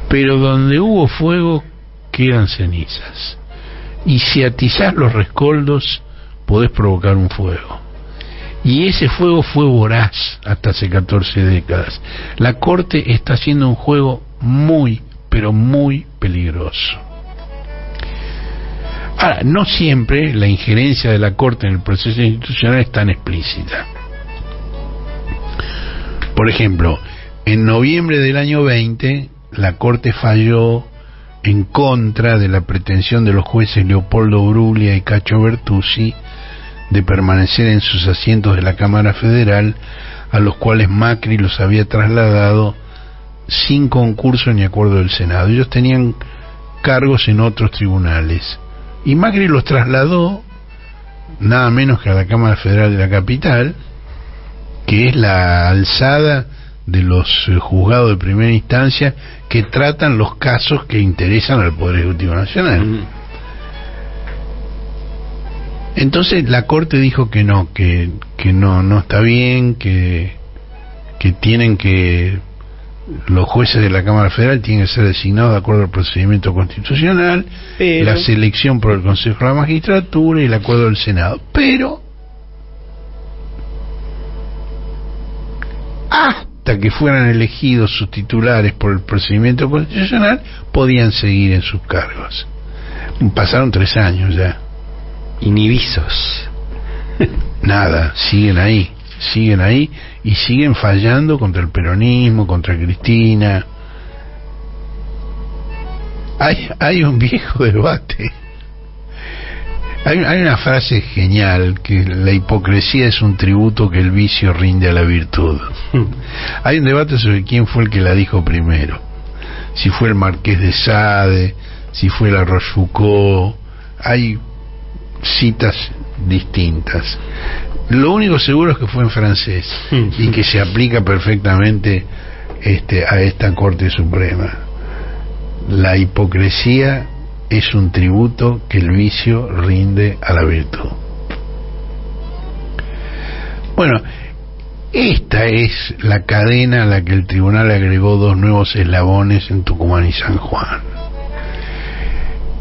pero donde hubo fuego quedan cenizas, y si atizás los rescoldos podés provocar un fuego. Y ese fuego fue voraz hasta hace 14 décadas. La Corte está haciendo un juego muy, pero muy peligroso. Ahora, no siempre la injerencia de la Corte en el proceso institucional es tan explícita. Por ejemplo, en noviembre del año 20, la Corte falló en contra de la pretensión de los jueces Leopoldo Bruglia y Cacho Bertuzzi de permanecer en sus asientos de la Cámara Federal, a los cuales Macri los había trasladado sin concurso ni acuerdo del Senado. Ellos tenían cargos en otros tribunales y Macri los trasladó nada menos que a la Cámara Federal de la capital, que es la alzada de los juzgados de primera instancia que tratan los casos que interesan al Poder Ejecutivo Nacional. Entonces la Corte dijo que no está bien, que tienen que los jueces de la Cámara Federal tienen que ser designados de acuerdo al procedimiento constitucional, pero la selección por el Consejo de la Magistratura y el acuerdo del Senado. Pero hasta que fueran elegidos sus titulares por el procedimiento constitucional podían seguir en sus cargos. Pasaron 3 años ya. Inhibisos. Nada, siguen ahí. siguen ahí y siguen fallando contra el peronismo, contra Cristina. Hay un viejo debate. Hay una frase genial, que la hipocresía es un tributo que el vicio rinde a la virtud. Hay un debate sobre quién fue el que la dijo primero, si fue el Marqués de Sade, si fue la Rochefoucauld. Hay citas distintas. Lo único seguro es que fue en francés y que se aplica perfectamente a esta Corte Suprema. La hipocresía es un tributo que el vicio rinde a la virtud. Bueno, esta es la cadena a la que el tribunal agregó 2 nuevos eslabones en Tucumán y San Juan.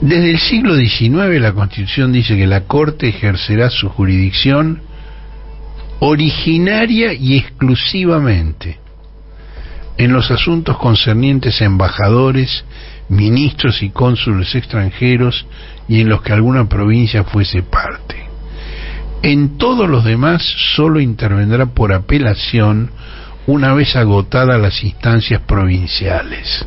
Desde el siglo XIX la Constitución dice que la Corte ejercerá su jurisdicción originaria y exclusivamente en los asuntos concernientes a embajadores, ministros y cónsules extranjeros y en los que alguna provincia fuese parte. En todos los demás solo intervendrá por apelación una vez agotadas las instancias provinciales.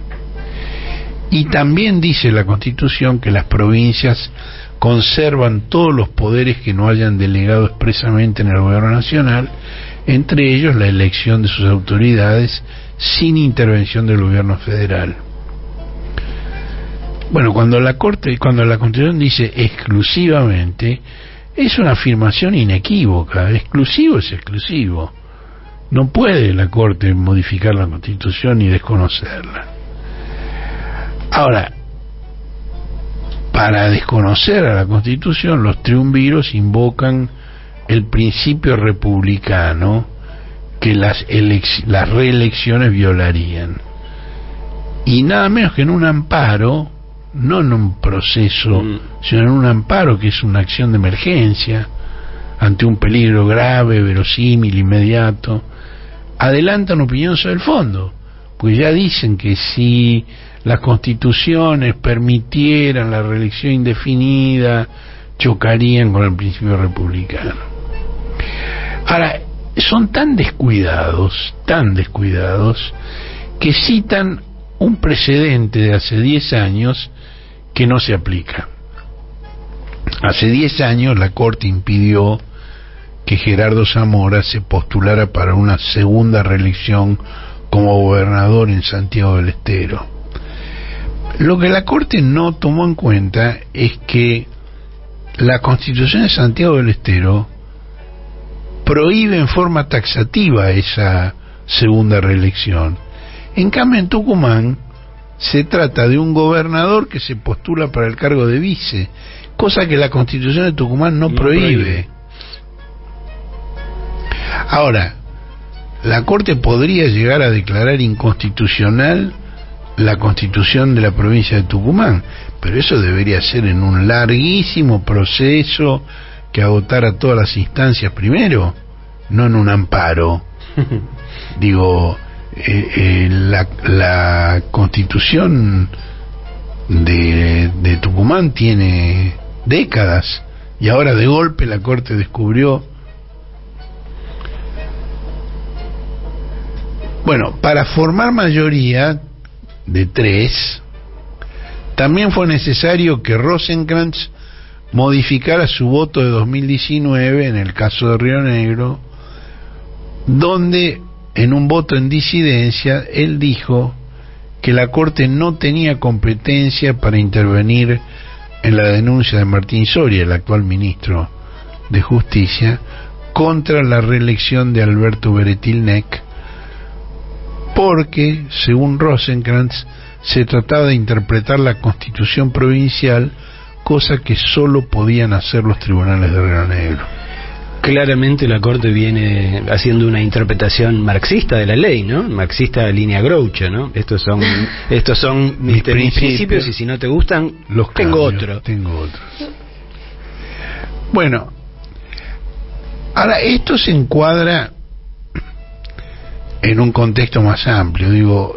Y también dice la Constitución que las provincias conservan todos los poderes que no hayan delegado expresamente en el gobierno nacional, entre ellos la elección de sus autoridades sin intervención del gobierno federal. Bueno, cuando la Constitución dice exclusivamente, es una afirmación inequívoca. Exclusivo es exclusivo. No puede la Corte modificar la Constitución ni desconocerla. Ahora, para desconocer a la Constitución, los triunviros invocan el principio republicano que las reelecciones violarían. Y nada menos que en un amparo, no en un proceso, sino en un amparo que es una acción de emergencia ante un peligro grave, verosímil, inmediato, adelantan opinión sobre el fondo, pues ya dicen que si las constituciones permitieran la reelección indefinida, chocarían con el principio republicano. Ahora, son tan descuidados, que citan un precedente de hace 10 años que no se aplica. Hace 10 años la Corte impidió que Gerardo Zamora se postulara para una segunda reelección como gobernador en Santiago del Estero. Lo que la Corte no tomó en cuenta es que la Constitución de Santiago del Estero prohíbe en forma taxativa esa segunda reelección. En cambio, en Tucumán se trata de un gobernador que se postula para el cargo de vice, cosa que la Constitución de Tucumán no prohíbe. Ahora, la Corte podría llegar a declarar inconstitucional la Constitución de la provincia de Tucumán, pero eso debería ser en un larguísimo proceso que agotara todas las instancias primero, no en un amparo. Digo, la Constitución de Tucumán tiene décadas y ahora de golpe la Corte descubrió. Bueno, para formar mayoría de 3, también fue necesario que Rosenkrantz modificara su voto de 2019 en el caso de Río Negro, donde en un voto en disidencia él dijo que la Corte no tenía competencia para intervenir en la denuncia de Martín Soria, el actual ministro de Justicia, contra la reelección de Alberto Beretilnec, porque, según Rosenkrantz, se trataba de interpretar la Constitución provincial, cosa que solo podían hacer los tribunales de Río Negro. Claramente la Corte viene haciendo una interpretación marxista de la ley, ¿no? Marxista de línea Groucho, ¿no? Estos son mis principios y si no te gustan, los tengo otros. otro. Bueno, ahora esto se encuadra en un contexto más amplio. Digo,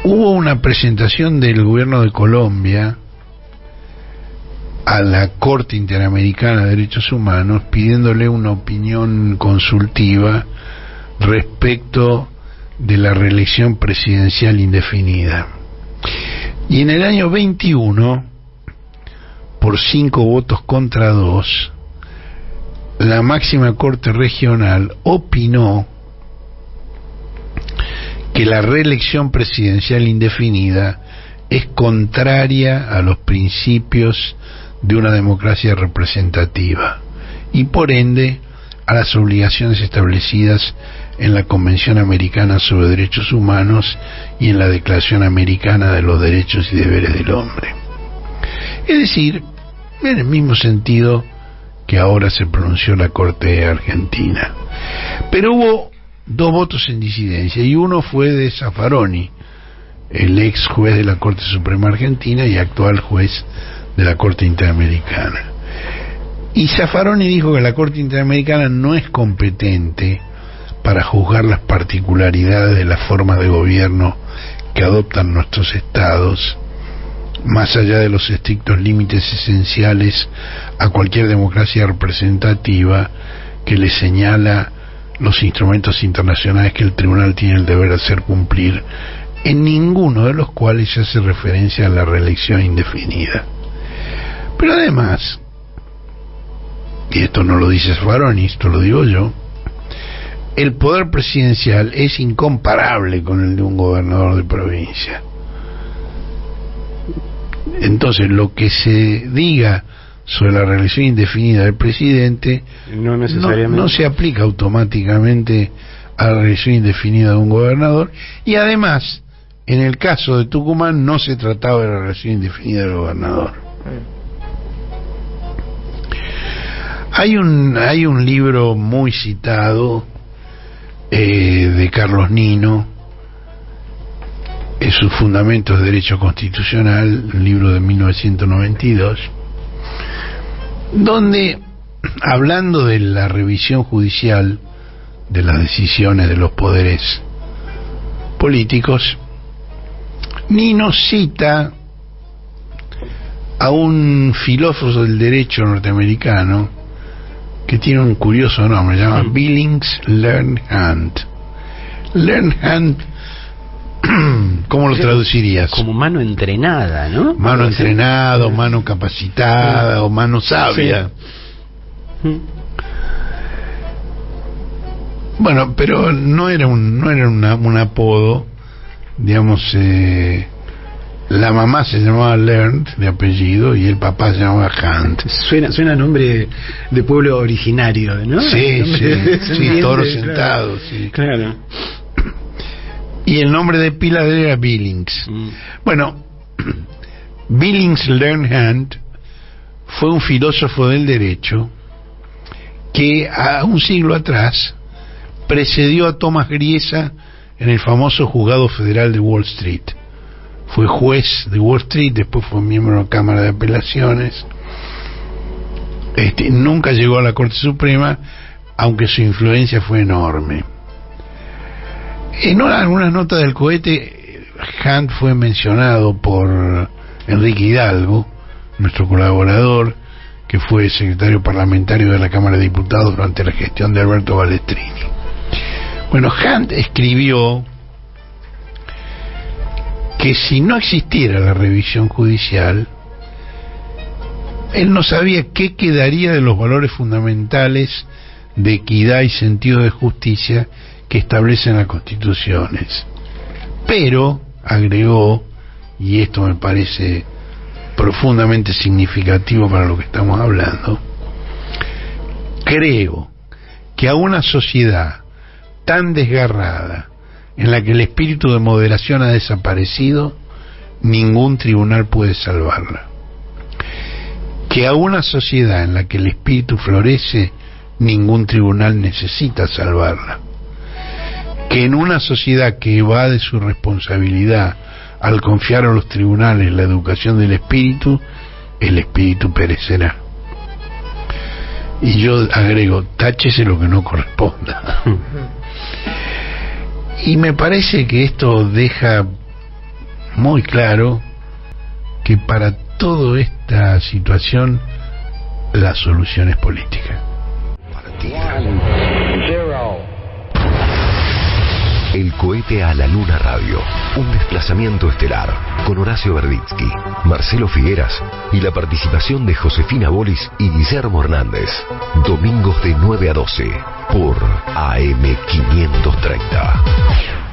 hubo una presentación del gobierno de Colombia a la Corte Interamericana de Derechos Humanos pidiéndole una opinión consultiva respecto de la reelección presidencial indefinida. Y en el año 21, por 5 votos contra 2, la máxima Corte Regional opinó que la reelección presidencial indefinida es contraria a los principios de una democracia representativa y por ende a las obligaciones establecidas en la Convención Americana sobre Derechos Humanos y en la Declaración Americana de los Derechos y Deberes del Hombre. Es decir, en el mismo sentido que ahora se pronunció la Corte Argentina. Pero hubo 2 votos en disidencia y uno fue de Zaffaroni, el ex juez de la Corte Suprema Argentina y actual juez de la Corte Interamericana. Y Zaffaroni dijo que la Corte Interamericana no es competente para juzgar las particularidades de las formas de gobierno que adoptan nuestros estados, más allá de los estrictos límites esenciales a cualquier democracia representativa que le señala los instrumentos internacionales que el tribunal tiene el deber de hacer cumplir, en ninguno de los cuales se hace referencia a la reelección indefinida. Pero además, y esto no lo dice Zaffaroni, esto lo digo yo, el poder presidencial es incomparable con el de un gobernador de provincia. Entonces, lo que se diga sobre la reelección indefinida del presidente no necesariamente no se aplica automáticamente a la reelección indefinida de un gobernador, y además, en el caso de Tucumán no se trataba de la reelección indefinida del gobernador. Hay un libro muy citado de Carlos Nino, en sus fundamentos de derecho constitucional, un libro de 1992, donde, hablando de la revisión judicial de las decisiones de los poderes políticos, Nino cita a un filósofo del derecho norteamericano que tiene un curioso nombre, se llama Billings Learnhand. Learnhand, ¿cómo lo traducirías? Como mano entrenada, ¿no? Mano entrenada, o mano capacitada, o mano sabia. Sí. Bueno, pero no era un apodo, digamos. La mamá se llamaba Learned de apellido y el papá se llamaba Hunt. Suena nombre de pueblo originario, ¿no? Sí, toro sentado, claro. Sí. Claro. Y el nombre de pila de él era Billings. Bueno, Billings Learnhand fue un filósofo del derecho que a un siglo atrás precedió a Thomas Griesa en el famoso juzgado federal de Wall Street. Fue juez de Wall Street, después fue miembro de la Cámara de Apelaciones. Nunca llegó a la Corte Suprema, aunque su influencia fue enorme. En algunas notas del cohete, Hunt fue mencionado por Enrique Hidalgo, nuestro colaborador, que fue secretario parlamentario de la Cámara de Diputados durante la gestión de Alberto Balestrini. Bueno, Hunt escribió que si no existiera la revisión judicial, él no sabía qué quedaría de los valores fundamentales de equidad y sentido de justicia que establecen las constituciones. Pero, agregó, y esto me parece profundamente significativo para lo que estamos hablando, creo que a una sociedad tan desgarrada, en la que el espíritu de moderación ha desaparecido, ningún tribunal puede salvarla. Que a una sociedad en la que el espíritu florece, ningún tribunal necesita salvarla. Que en una sociedad que evade su responsabilidad al confiar a los tribunales la educación del espíritu, el espíritu perecerá. Y yo agrego, táchese lo que no corresponda. Y me parece que esto deja muy claro que para toda esta situación la solución es política. El cohete a la luna radio, un desplazamiento estelar, con Horacio Verditsky, Marcelo Figueras y la participación de Josefina Bolis y Guillermo Hernández. Domingos de 9 a 12 por AM 530.